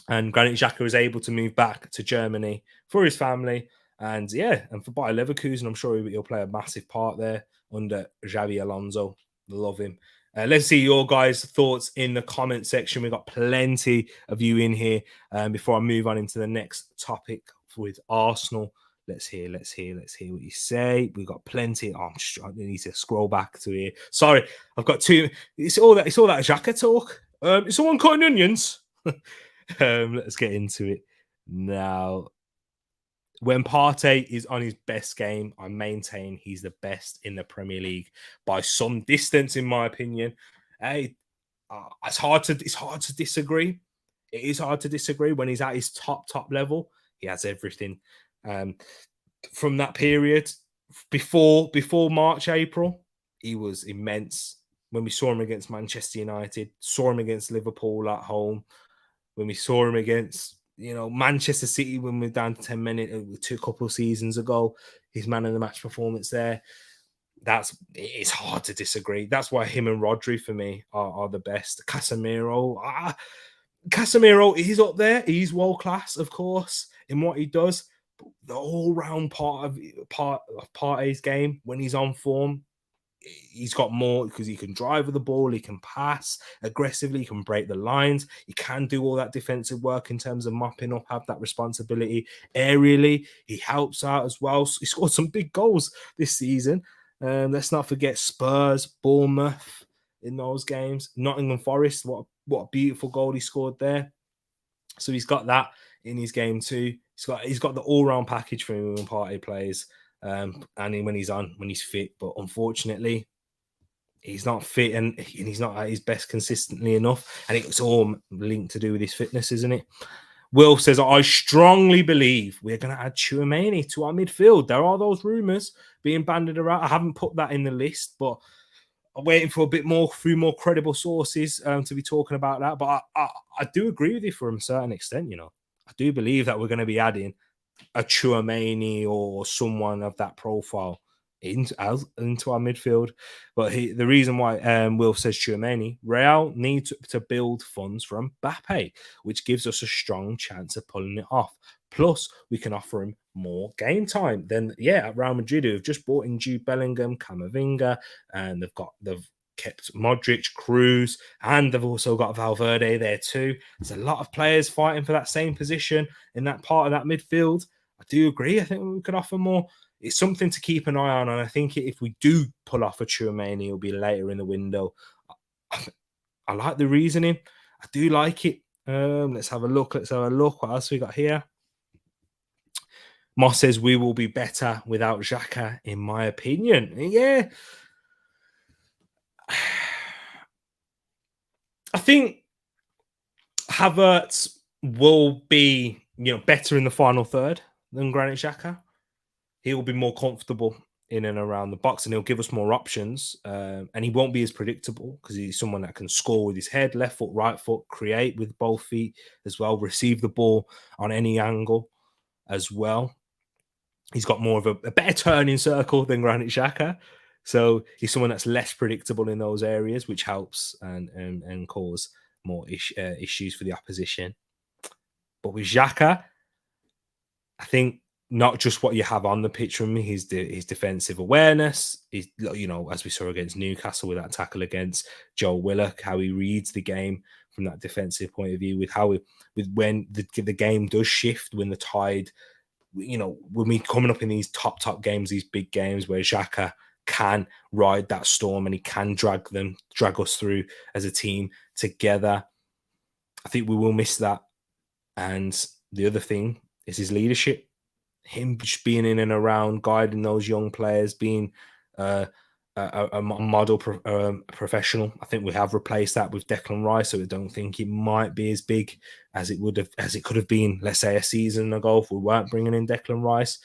And Granit Xhaka was able to move back to Germany for his family. And yeah, and for Bayer Leverkusen, I'm sure he'll play a massive part there under Xabi Alonso. Love him. Let's see your guys' thoughts in the comment section. We've got plenty of you in here. Before I move on into the next topic with Arsenal, let's hear what you say. We've got plenty. I need to scroll back to here. Sorry, I've got two. It's all that Xhaka talk. Is someone cutting onions? Let's get into it now. When Partey is on his best game, I maintain he's the best in the Premier League by some distance, in my opinion. It's hard to disagree. It is hard to disagree when he's at his top level. He has everything. From that period before March, April, he was immense. When we saw him against Manchester United, saw him against Liverpool at home, when we saw him against Manchester City when we were down to 10 minutes a couple of seasons ago, his man of the match performance there. It's hard to disagree. That's why him and Rodri for me are the best. Casemiro is up there. He's world class, of course, in what he does. But the all-round part of Partey's game, when he's on form, he's got more, because he can drive with the ball, he can pass aggressively, he can break the lines, he can do all that defensive work in terms of mopping up, have that responsibility aerially. He helps out as well. He scored some big goals this season. Let's not forget Spurs, Bournemouth in those games, Nottingham Forest. What a beautiful goal he scored there. So he's got that in his game too. He's got the all-round package for him when Partey plays. And when he's fit, but unfortunately he's not fit and he's not at his best consistently enough, and it's all linked to do with his fitness, isn't it? Will says, I strongly believe we're going to add Tchouaméni to our midfield. There are those rumours being bandied around. I haven't put that in the list, but I'm waiting for a bit more through more credible sources to be talking about that. But I do agree with you for a certain extent. I do believe that we're going to be adding a Chouameni or someone of that profile into our midfield. But the reason why Will says Chouameni, Real need to build funds from Mbappe, which gives us a strong chance of pulling it off. Plus, we can offer him more game time. Then, at Real Madrid, who've just bought in Jude Bellingham, Camavinga, and they've kept Modric, Cruz, and they've also got Valverde there too. There's a lot of players fighting for that same position in that part of that midfield. I do agree. I think we could offer more. It's something to keep an eye on, and I think if we do pull off a Chouameni, it'll be later in the window. I like the reasoning. I do like it. Let's have a look. What else we got here? Moss says we will be better without Xhaka, in my opinion. Yeah. I think Havertz will be, better in the final third than Granit Xhaka. He will be more comfortable in and around the box, and he'll give us more options. And he won't be as predictable because he's someone that can score with his head, left foot, right foot, create with both feet as well, receive the ball on any angle as well. He's got more of a better turning circle than Granit Xhaka. So he's someone that's less predictable in those areas, which helps and cause more issues for the opposition. But with Xhaka, I think not just what you have on the pitch from his defensive awareness, as we saw against Newcastle with that tackle against Joe Willock, how he reads the game from that defensive point of view, with when the game does shift, when the tide, when we coming up in these top games, these big games where Xhaka can ride that storm and he can drag us through as a team together. I think we will miss that. And the other thing is his leadership. Him just being in and around, guiding those young players, being a model professional. I think we have replaced that with Declan Rice, so I don't think it might be as big as it could have been, let's say, a season ago if we weren't bringing in Declan Rice.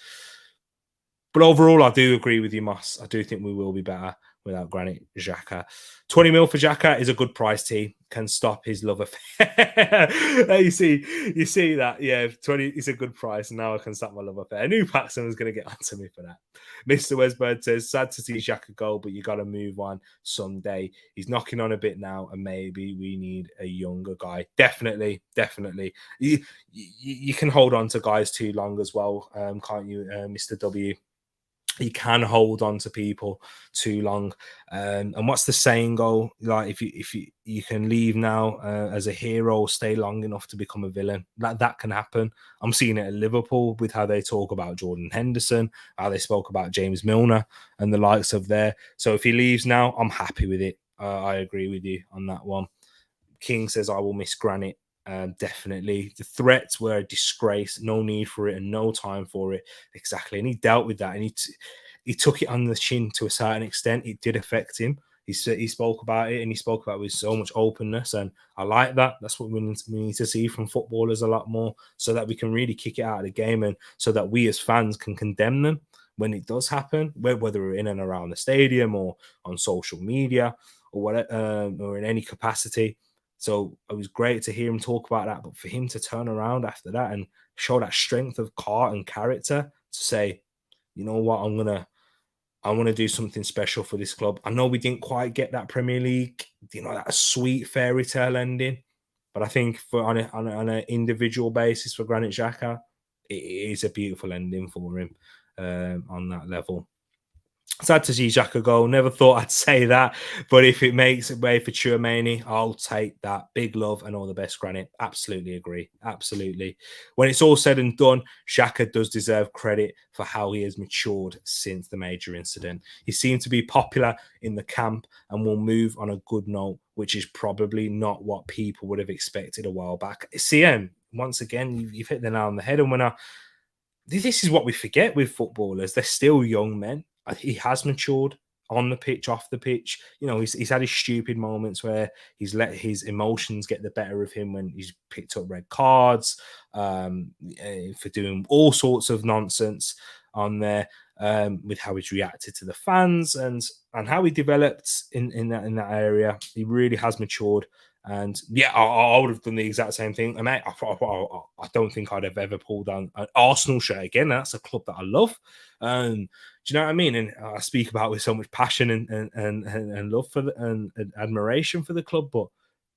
But overall, I do agree with you, Moss. I do think we will be better without Granit Xhaka. 20 mil for Xhaka is a good price. Can stop his love affair. you see that? Yeah, 20 is a good price. Now I can stop my love affair. I knew Paxton was going to get onto me for that. Mr. Wesbird says, sad to see Xhaka go, but you got to move on someday. He's knocking on a bit now, and maybe we need a younger guy. Definitely. You can hold on to guys too long as well, can't you, Mr. W? You can hold on to people too long, and what's the saying go? Like if you can leave now as a hero, stay long enough to become a villain. That can happen. I'm seeing it at Liverpool with how they talk about Jordan Henderson, how they spoke about James Milner and the likes of there. So if he leaves now, I'm happy with it. I agree with you on that one. King says I will miss Granit. Definitely. The threats were a disgrace. No need for it and no time for it. Exactly. And he dealt with that, and he took it on the chin to a certain extent. It did affect him. He spoke about it, and he spoke about it with so much openness, and I like that. That's what we need to see from footballers a lot more, so that we can really kick it out of the game, and so that we as fans can condemn them when it does happen, whether we're in and around the stadium or on social media or whatever, or in any capacity. So it was great to hear him talk about that, but for him to turn around after that and show that strength of heart and character to say, you know what, I want to do something special for this club. I know we didn't quite get that Premier League, that sweet fairy tale ending, but I think on an individual basis for Granit Xhaka, it is a beautiful ending for him on that level. Sad to see Xhaka go. Never thought I'd say that, but if it makes it way for Chouameni, I'll take that. Big love and all the best, Granit. Absolutely agree. Absolutely. When it's all said and done, Xhaka does deserve credit for how he has matured since the major incident. He seemed to be popular in the camp and will move on a good note, which is probably not what people would have expected a while back. CM, once again, you've hit the nail on the head. And this is what we forget with footballers. They're still young men. He has matured on the pitch, off the pitch. He's had his stupid moments where he's let his emotions get the better of him when he's picked up red cards for doing all sorts of nonsense. on there with how he's reacted to the fans and how he developed in that area. He really has matured. And yeah, I would have done the exact same thing. And mate, I don't think I'd have ever pulled on an Arsenal shirt again. That's a club that I love. Do you know what I mean? And I speak about with so much passion and love for and admiration for the club. But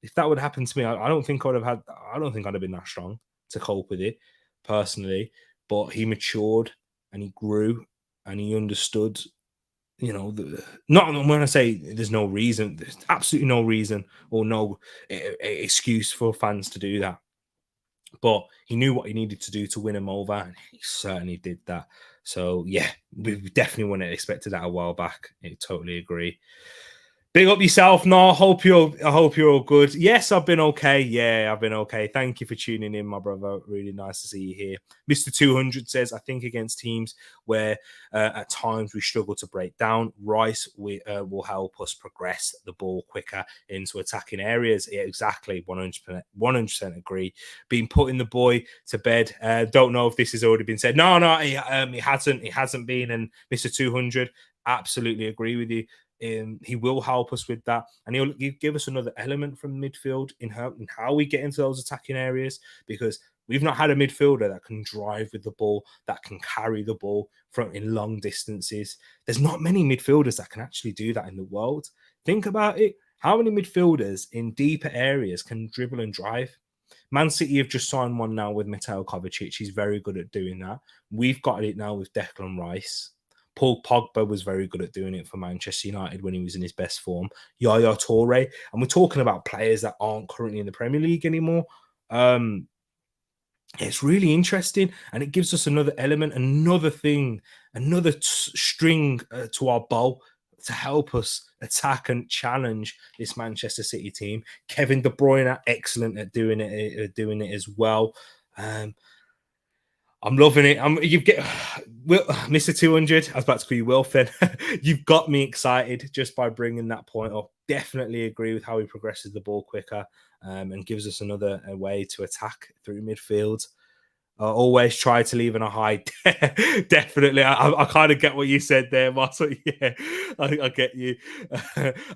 if that would happen to me, I don't think I don't think I'd have been that strong to cope with it personally. But he matured and he grew and he understood. Not when I say there's no reason, there's absolutely no reason or no excuse for fans to do that. But he knew what he needed to do to win him over, and he certainly did that. So yeah, we definitely wouldn't have expected that a while back. I totally agree. Big up yourself, no. I hope you're all good. Yes, I've been okay. Yeah, I've been okay. Thank you for tuning in, my brother. Really nice to see you here. Mr. 200 says, I think against teams where at times we struggle to break down, Rice will help us progress the ball quicker into attacking areas. Yeah, exactly. 100% agree. Being putting the boy to bed. Don't know if this has already been said. No, it hasn't. It hasn't been. And Mr. 200, absolutely agree with you. He will help us with that, and he'll give us another element from midfield in how we get into those attacking areas, because we've not had a midfielder that can drive with the ball, that can carry the ball in long distances. There's not many midfielders that can actually do that in the world. Think about it. How many midfielders in deeper areas can dribble and drive? Man City have just signed one now with Mateo Kovacic. He's very good at doing that. We've got it now with Declan Rice. Paul Pogba was very good at doing it for Manchester United when he was in his best form. Yaya Toure. And we're talking about players that aren't currently in the Premier League anymore. It's really interesting. And it gives us another element, another thing, another string to our bow to help us attack and challenge this Manchester City team. Kevin De Bruyne, excellent at doing it as well. I'm loving it. Mr. 200. I was about to call you Wilfin. You've got me excited just by bringing that point up. Definitely agree with how he progresses the ball quicker and gives us another way to attack through midfield. Always try to leave in a high. Definitely. I kind of get what you said there, Marcel. Yeah, I get you.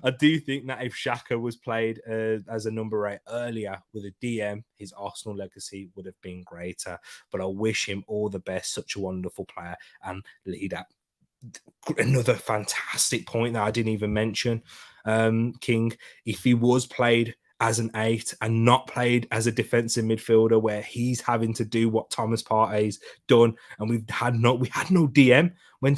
I do think that if Xhaka was played as a number 8 earlier with a DM, his Arsenal legacy would have been greater. But I wish him all the best. Such a wonderful player and leader. Another fantastic point that I didn't even mention, King. If he was played as an 8 and not played as a defensive midfielder, where he's having to do what Thomas Partey's done, and we had no DM when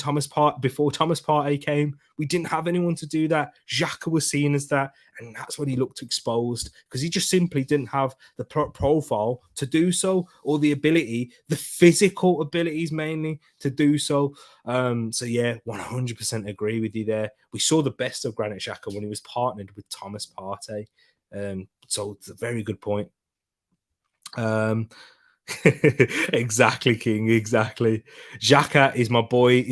before Thomas Partey came. We didn't have anyone to do that. Xhaka was seen as that, and that's when he looked exposed, because he just simply didn't have the profile to do so, or the ability, the physical abilities mainly to do so. So yeah, 100% agree with you there. We saw the best of Granit Xhaka when he was partnered with Thomas Partey. So it's a very good point. Exactly, King. Exactly. Xhaka is my boy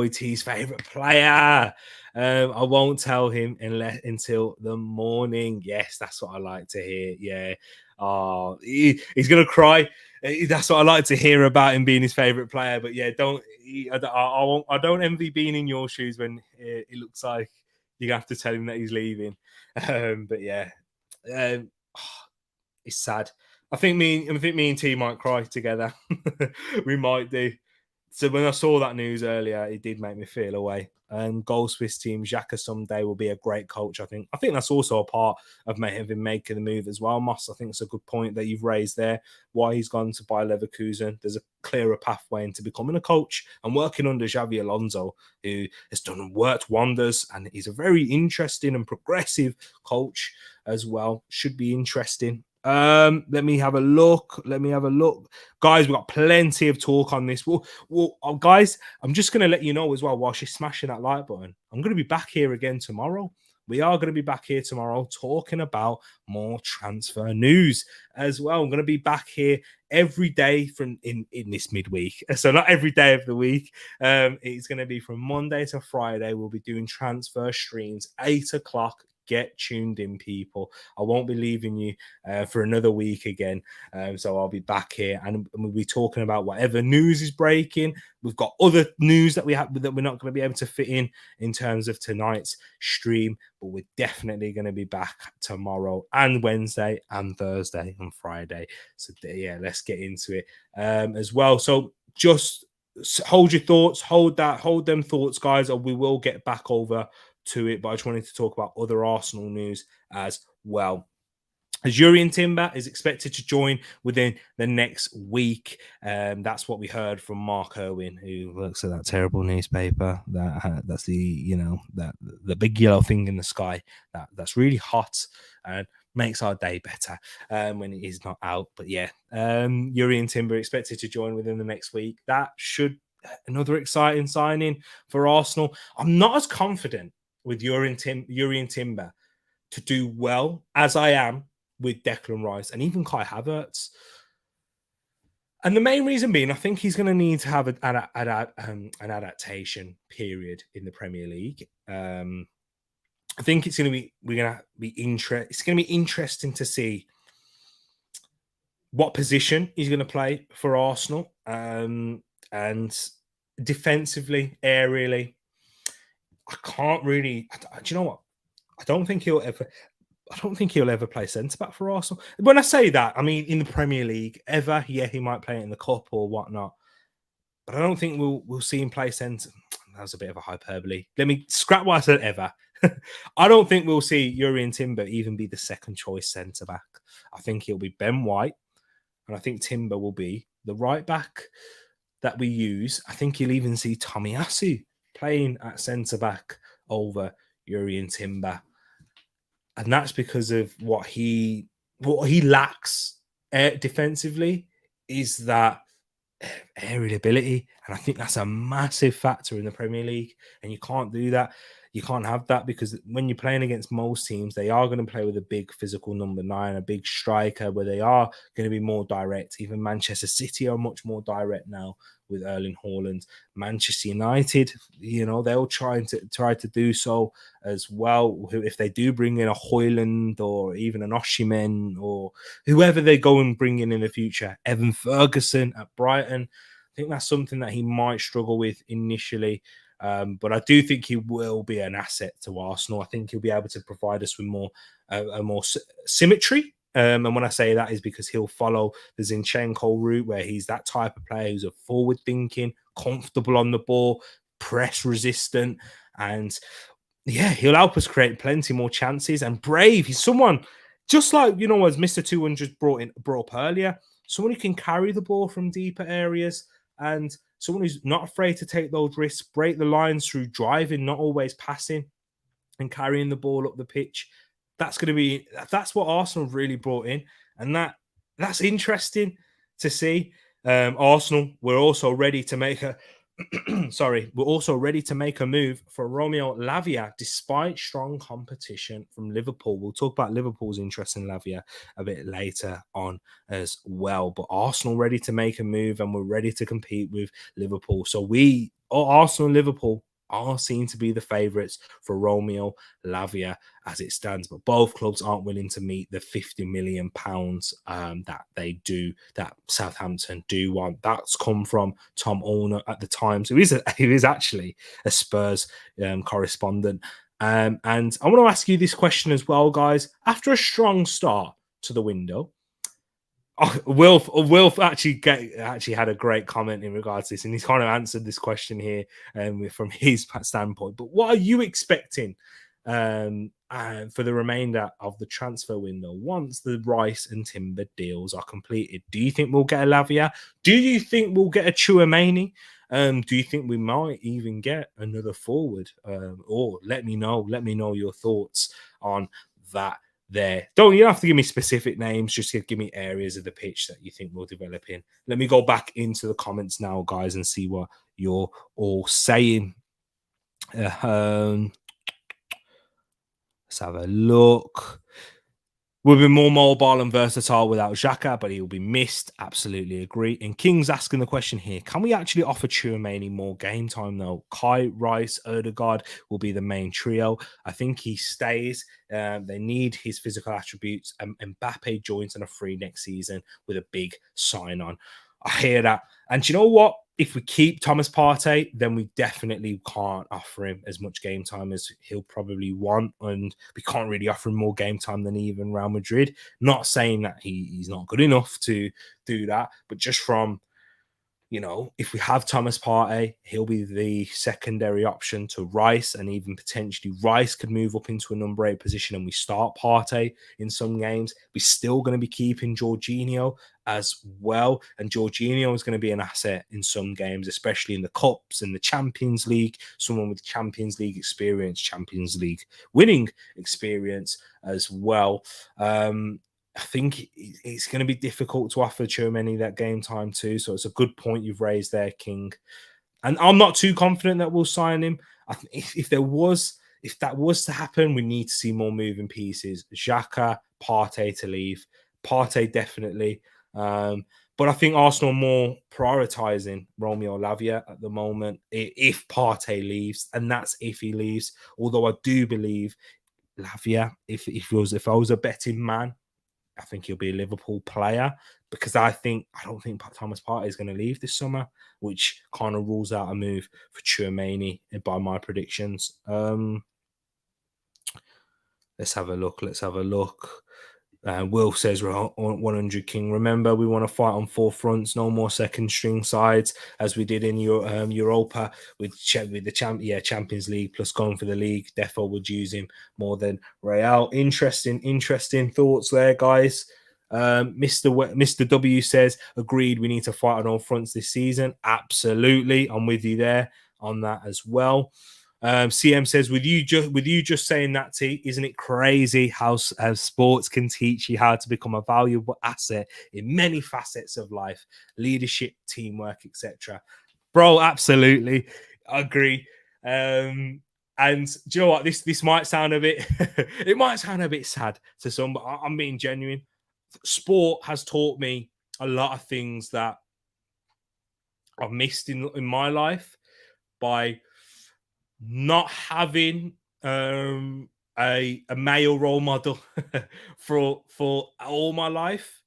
T's favorite player. I won't tell him until the morning. Yes, that's what I like to hear. Yeah. Oh, he's gonna cry. That's what I like to hear about him being his favorite player. But yeah, I don't envy being in your shoes when it looks like you have to tell him that he's leaving. But yeah. It's sad. I think me and T might cry together. We might do. So when I saw that news earlier, it did make me feel away. And Goal Swiss team, Xhaka someday will be a great coach. I think that's also a part of him making the move as well, Moss. I think it's a good point that you've raised there. Why he's gone to Bayer Leverkusen. There's a clearer pathway into becoming a coach and working under Xabi Alonso, who has worked wonders, and he's a very interesting and progressive coach as well. Should be interesting. Let me have a look. Guys, we've got plenty of talk on this. Well, guys, I'm just going to let you know as well, while she's smashing that like button, I'm going to be back here again tomorrow. We are going to be back here tomorrow talking about more transfer news as well. I'm going to be back here every day from in this midweek. So not every day of the week. It's going to be from Monday to Friday. We'll be doing transfer streams, 8 o'clock get tuned in, people. I won't be leaving you for another week again. So I'll be back here and we'll be talking about whatever news is breaking. We've got other news that we have that we're not going to be able to fit in terms of tonight's stream, but we're definitely going to be back tomorrow and Wednesday and Thursday and Friday. So yeah, let's get into it as well. So just hold your thoughts, hold them thoughts, guys, or we will get back over to it. But I just wanted to talk about other Arsenal news as well. As Jurrien Timber is expected to join within the next week. That's what we heard from Mark Irwin, who works at that terrible newspaper. That's the big yellow thing in the sky that's really hot and makes our day better when it is not out. But yeah, Jurrien Timber expected to join within the next week. That should another exciting signing for Arsenal. I'm not as confident with Jurrien Timber to do well as I am with Declan Rice and even Kai Havertz. And the main reason being, I think he's going to need to have an adaptation period in the Premier League. I think it's going to be interesting to see what position he's going to play for Arsenal, and defensively, aerially. I can't really. Do you know what? I don't think he'll ever play centre back for Arsenal. When I say that, I mean in the Premier League ever. Yeah, he might play it in the cup or whatnot, but I don't think we'll see him play centre. That was a bit of a hyperbole. Let me scrap what I said ever. I don't think we'll see Jurrien Timber even be the second choice centre back. I think he'll be Ben White, and I think Timber will be the right back that we use. I think you'll even see Tomiyasu playing at centre back over Jurrien Timber. And that's because of what he lacks defensively is that aerial ability. And I think that's a massive factor in the Premier League. And you can't do that. You can't have that because when you're playing against most teams, they are going to play with a big physical number 9, a big striker where they are going to be more direct. Even Manchester City are much more direct now with Erling Haaland. Manchester United, they'll try to do so as well. If they do bring in a Højlund or even an Osimhen or whoever they go and bring in the future, Evan Ferguson at Brighton, I think that's something that he might struggle with initially. But I do think he will be an asset to Arsenal. I think he'll be able to provide us with more symmetry. And when I say that is because he'll follow the Zinchenko route where he's that type of player who's a forward-thinking, comfortable on the ball, press-resistant. And yeah, he'll help us create plenty more chances. And brave, he's someone just like, as Mr. 200 brought up earlier, someone who can carry the ball from deeper areas and someone who's not afraid to take those risks, break the lines through driving, not always passing and carrying the ball up the pitch. That's what Arsenal really brought in. And that's interesting to see. Arsenal, we're also ready to make a move for Romeo Lavia, despite strong competition from Liverpool. We'll talk about Liverpool's interest in Lavia a bit later on as well. But Arsenal ready to make a move, and we're ready to compete with Liverpool. So Arsenal and Liverpool are seen to be the favourites for Romeo Lavia as it stands, but both clubs aren't willing to meet the £50 million that Southampton do want. That's come from Tom Ulner at the Times, who is actually a Spurs correspondent. And I want to ask you this question as well, guys. After a strong start to the window, Wilf actually had a great comment in regards to this, and he's kind of answered this question here from his standpoint. But what are you expecting for the remainder of the transfer window once the Rice and Timber deals are completed? Do you think we'll get a Lavia? Do you think we'll get a Tchouaméni? Do you think we might even get another forward? Or let me know your thoughts on that. You don't have to give me specific names, just give me areas of the pitch that you think will develop in. Let me go back into the comments now, guys, and see what you're all saying. Let's have a look. We'll be more mobile and versatile without Xhaka, but he'll be missed. Absolutely agree. And King's asking the question here: can we actually offer Tchouaméni more game time though? Kai, Rice, Odegaard will be the main trio. I think he stays. They need his physical attributes. And Mbappe joins on a free next season with a big sign on. I hear that. And you know what? If we keep Thomas Partey, then we definitely can't offer him as much game time as he'll probably want. And we can't really offer him more game time than even Real Madrid. Not saying that he's not good enough to do that, but just from, if we have Thomas Partey, he'll be the secondary option to Rice, and even potentially Rice could move up into a number 8 position and we start Partey in some games. We're still going to be keeping Jorginho as well, and Jorginho is going to be an asset in some games, especially in the Cups and the Champions League, someone with Champions League experience, Champions League winning experience as well. I think it's going to be difficult to offer Tchouaméni that game time too. So it's a good point you've raised there, King. And I'm not too confident that we'll sign him. I think if that was to happen, we need to see more moving pieces. Xhaka, Partey to leave. Partey definitely. But I think Arsenal are more prioritising Romeo Lavia at the moment if Partey leaves, and that's if he leaves. Although I do believe Lavia, if I was a betting man, I think he'll be a Liverpool player, because I don't think Thomas Partey is going to leave this summer, which kind of rules out a move for Tchouaméni by my predictions. Let's have a look. Will says 100 King. Remember, we want to fight on 4 fronts. No more second string sides as we did in Europa with the Champions League plus going for the league. Defo would use him more than Real. Interesting thoughts there, guys. Mr. W says agreed. We need to fight on all fronts this season. Absolutely, I'm with you there on that as well. CM says, with you just saying that, T, isn't it crazy how sports can teach you how to become a valuable asset in many facets of life, leadership, teamwork, etc. Bro, absolutely agree. And do you know what? This might sound a bit, it might sound a bit sad to some, but I'm being genuine. Sport has taught me a lot of things that I've missed in my life by not having a male role model for all my life.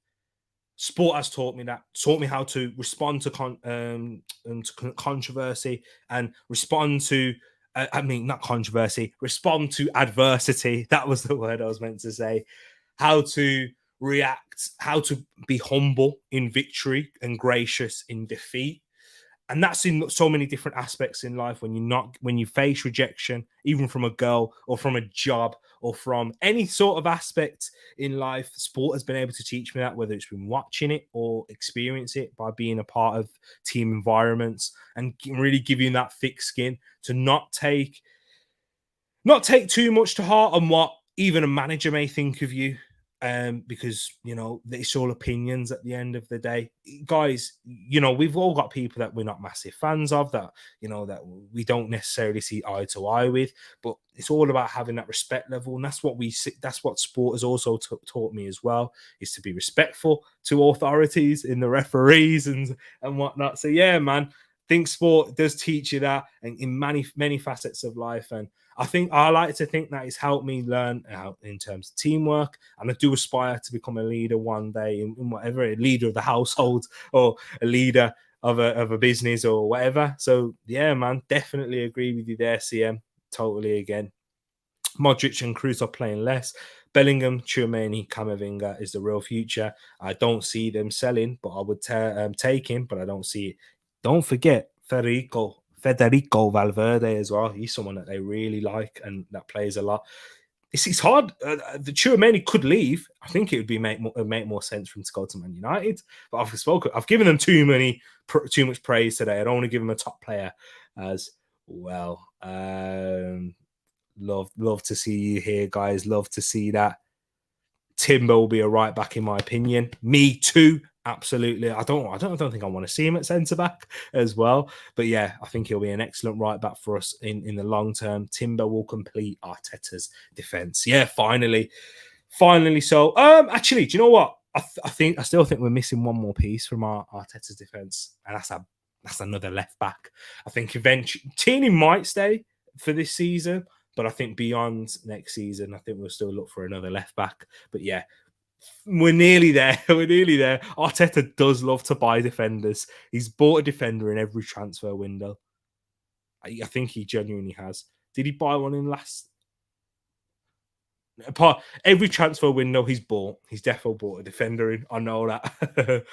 Sport has taught me how to respond to controversy and respond to not controversy, respond to adversity. That was the word I was meant to say. How to react, how to be humble in victory and gracious in defeat. And that's in so many different aspects in life. When you face rejection, even from a girl or from a job or from any sort of aspect in life, sport has been able to teach me that, whether it's been watching it or experience it by being a part of team environments, and really giving that thick skin to not take too much to heart on what even a manager may think of you. Because it's all opinions at the end of the day, guys. We've all got people that we're not massive fans of, that that we don't necessarily see eye to eye with, but it's all about having that respect level, and that's what sport has also taught me as well, is to be respectful to authorities in the referees and whatnot. So yeah, man, I think sport does teach you that, and in many facets of life. And I like to think that it's helped me learn out in terms of teamwork, and I do aspire to become a leader one day in whatever, a leader of the household or a leader of a business or whatever. So yeah, man, definitely agree with you there, CM. Totally again. Modric and Kroos are playing less. Bellingham, Tchouaméni, Camavinga is the real future. I don't see them selling, but I would take him, but I don't see it. Don't forget Federico Valverde as well. He's someone that they really like and that plays a lot. It's hard. The Tchouaméni could leave. I think it would make more sense for him to go to Man United. But I've given them too much praise today. I don't want to give them a top player as well. Love to see you here, guys. Love to see that. Timber will be a right back, in my opinion. Me too. Absolutely. I don't think I want to see him at centre back as well. But yeah, I think he'll be an excellent right back for us in the long term. Timber will complete Arteta's defense. Yeah, finally Finally, so actually, do you know what? I still think we're missing one more piece from our Arteta's defense, and that's another left back. I think eventually Tierney might stay for this season, but I think beyond next season, I think we'll still look for another left back. But yeah, we're nearly there. We're nearly there. Arteta does love to buy defenders. He's bought a defender in every transfer window. I think he genuinely has. Did he buy one in last? Apart every transfer window he's definitely bought a defender in. I know that.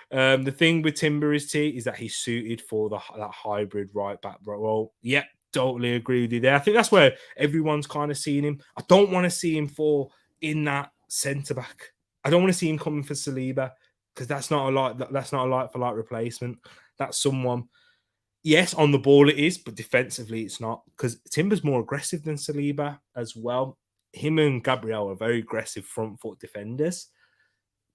The thing with Timber is that he's suited for that hybrid right back role. Yep, totally agree with you there. I think that's where everyone's kind of seeing him. I don't want to see him fall in that centre back. I don't want to see him coming for Saliba because that's not a like for like replacement. That's someone. Yes, on the ball it is, but defensively it's not because Timber's more aggressive than Saliba as well. Him and Gabriel are very aggressive front foot defenders.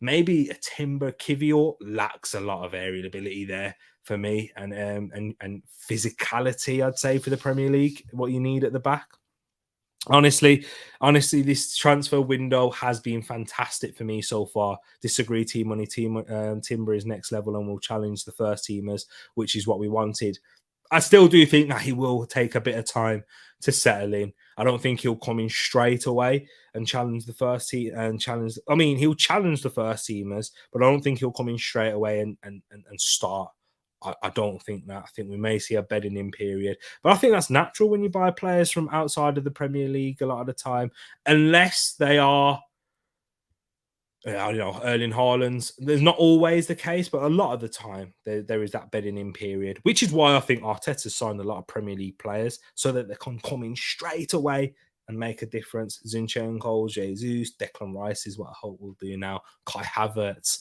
Maybe a Timber Kivior lacks a lot of aerial ability there for me, and physicality. I'd say for the Premier League, what you need at the back. Honestly, this transfer window has been fantastic for me so far. Disagree, Team Money. Timber is next level and will challenge the first teamers, which is what we wanted. I still do think that he will take a bit of time to settle in. I don't think he'll come in straight away and challenge the first team and challenge. I mean, he'll challenge the first teamers, but I don't think he'll come in straight away and start. I don't think that. I think we may see a bedding in period, but I think that's natural when you buy players from outside of the Premier League a lot of the time, unless they are, Erling Haaland's. There's not always the case, but a lot of the time there is that bedding in period, which is why I think Arteta signed a lot of Premier League players so that they can come in straight away and make a difference. Zinchenko, Jesus, Declan Rice is what I hope we'll do now. Kai Havertz,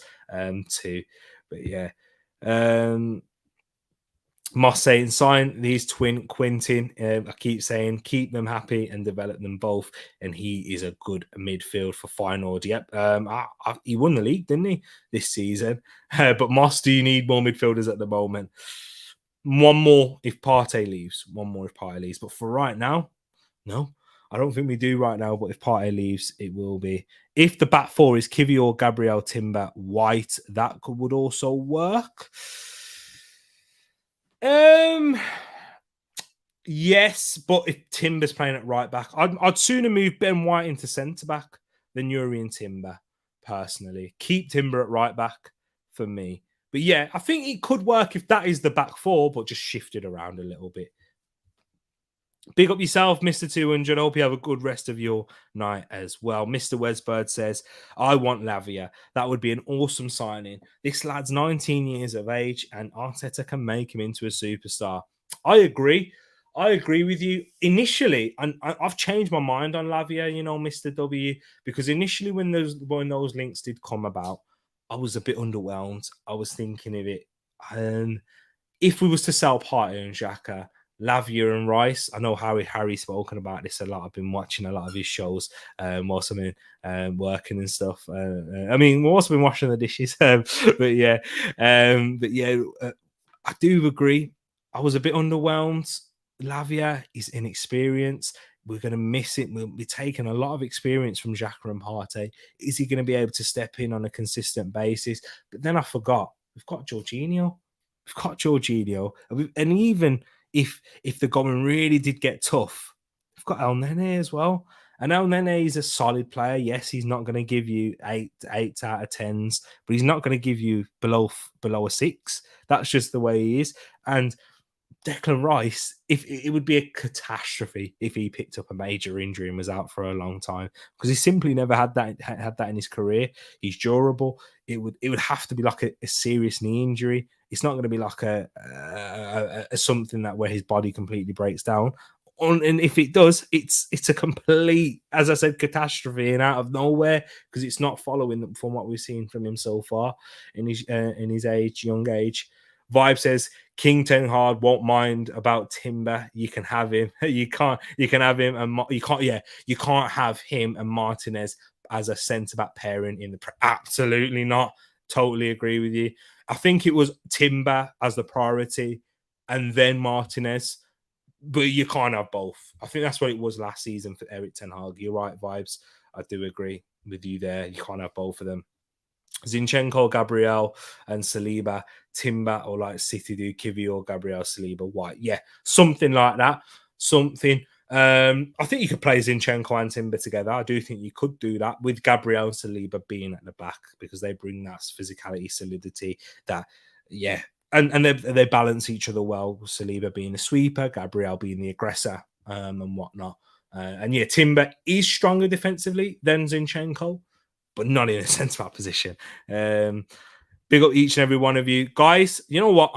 too. But yeah. Moss saying, sign these twin Quintin. I keep saying, keep them happy and develop them both. And he is a good midfield for Feyenoord. Yep. He won the league, didn't he, this season? But Moss, do you need more midfielders at the moment? One more if Partey leaves. But for right now, no. I don't think we do right now. But if Partey leaves, it will be. If the back four is Kivior, Gabriel, Timber, White, that would also work. Yes, but if Timber's playing at right back, I'd sooner move Ben White into centre back than Yuri and Timber. Personally, keep Timber at right back for me. But yeah, I think it could work if that is the back four, but just shifted around a little bit. Big up yourself, Mr. 200. I hope you have a good rest of your night as well. Mr. Wesbird says, I want Lavia. That would be an awesome signing. This lad's 19 years of age and Arteta can make him into a superstar. I agree. I agree with you. Initially, and I've changed my mind on Lavia, Mr. W, because initially when those links did come about, I was a bit underwhelmed. I was thinking of it. And if we was to sell Partey and Xhaka, Lavia and Rice. I know Harry's spoken about this a lot. I've been watching a lot of his shows whilst I'm in working and stuff. We've also been washing the dishes. But yeah, I do agree. I was a bit underwhelmed. Lavia is inexperienced. We're going to miss it. We'll be taking a lot of experience from Xhaka and Partey. Is he going to be able to step in on a consistent basis? But then I forgot. We've got Jorginho. And even if the going really did get tough, we've got El Nene as well. And El Nene is a solid player. Yes, he's not going to give you eight out of 10s, but he's not going to give you below a 6. That's just the way he is. And Declan Rice, if it would be a catastrophe if he picked up a major injury and was out for a long time, because he simply never had that in his career. He's durable. It would have to be like a serious knee injury. It's not going to be like a something that where his body completely breaks down. And if it does, it's a complete, as I said, catastrophe and out of nowhere, because it's not following from what we've seen from him so far in his young age. Vibe says King Ten Hard won't mind about Timber. You can have him. You can have him, and you can't have him and Martinez as a centre back pairing in the. Absolutely not. Totally agree with you. I think it was Timber as the priority, and then Martinez. But you can't have both. I think that's what it was last season for Erik Ten Hag. You're right, Vibes. I do agree. with you there. You can't have both of them. Zinchenko, Gabriel, and Saliba, Timber, or like City do, Kivior, Gabriel, Saliba, White. Yeah, something like that. Something. I think you could play Zinchenko and Timber together. I do think you could do that with Gabriel and Saliba being at the back because they bring that physicality, solidity, that, yeah. And they balance each other well. Saliba being the sweeper, Gabriel being the aggressor, and whatnot. And yeah, Timber is stronger defensively than Zinchenko, but not in a centre back position. Big up each and every one of you guys. You know what?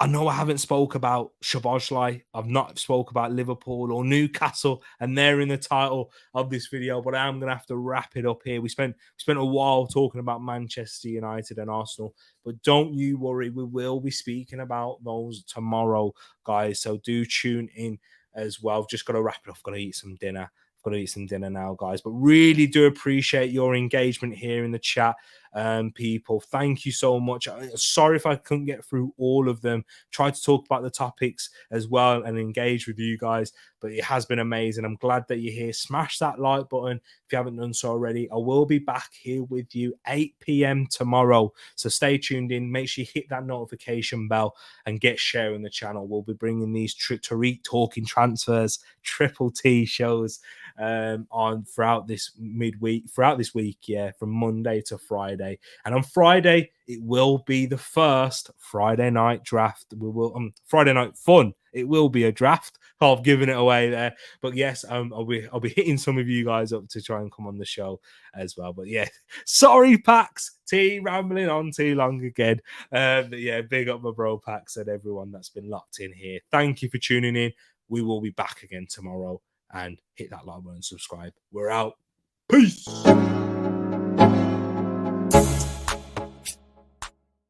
I know I haven't spoke about Szoboszlai. I've not spoke about Liverpool or Newcastle, and they're in the title of this video. But I am gonna have to wrap it up here. We spent a while talking about Manchester United and Arsenal, but don't you worry, we will be speaking about those tomorrow, guys. So do tune in as well. Just got to wrap it up. Got to eat some dinner. Got to eat some dinner now, guys. But really do appreciate your engagement here in the chat, people. Thank you so much. Sorry if I couldn't get through all of them. Tried to talk about the topics as well and engage with you guys, but it has been amazing. I'm glad that you're here. Smash that like button if you haven't done so already. I will be back here with you 8 p.m. tomorrow, so stay tuned in. Make sure you hit that notification bell and get sharing the channel. We'll be bringing these Tereak Talking Transfers Triple T shows on throughout this week, yeah, from Monday to Friday. And on Friday, it will be the first Friday night draft. We will Friday night fun. It will be a draft. I've given it away there, but yes, I'll be hitting some of you guys up to try and come on the show as well. But yeah, sorry, Pax, rambling on too long again. But yeah, big up my bro Pax and everyone that's been locked in here. Thank you for tuning in. We will be back again tomorrow. And hit that like button and subscribe. We're out. Peace.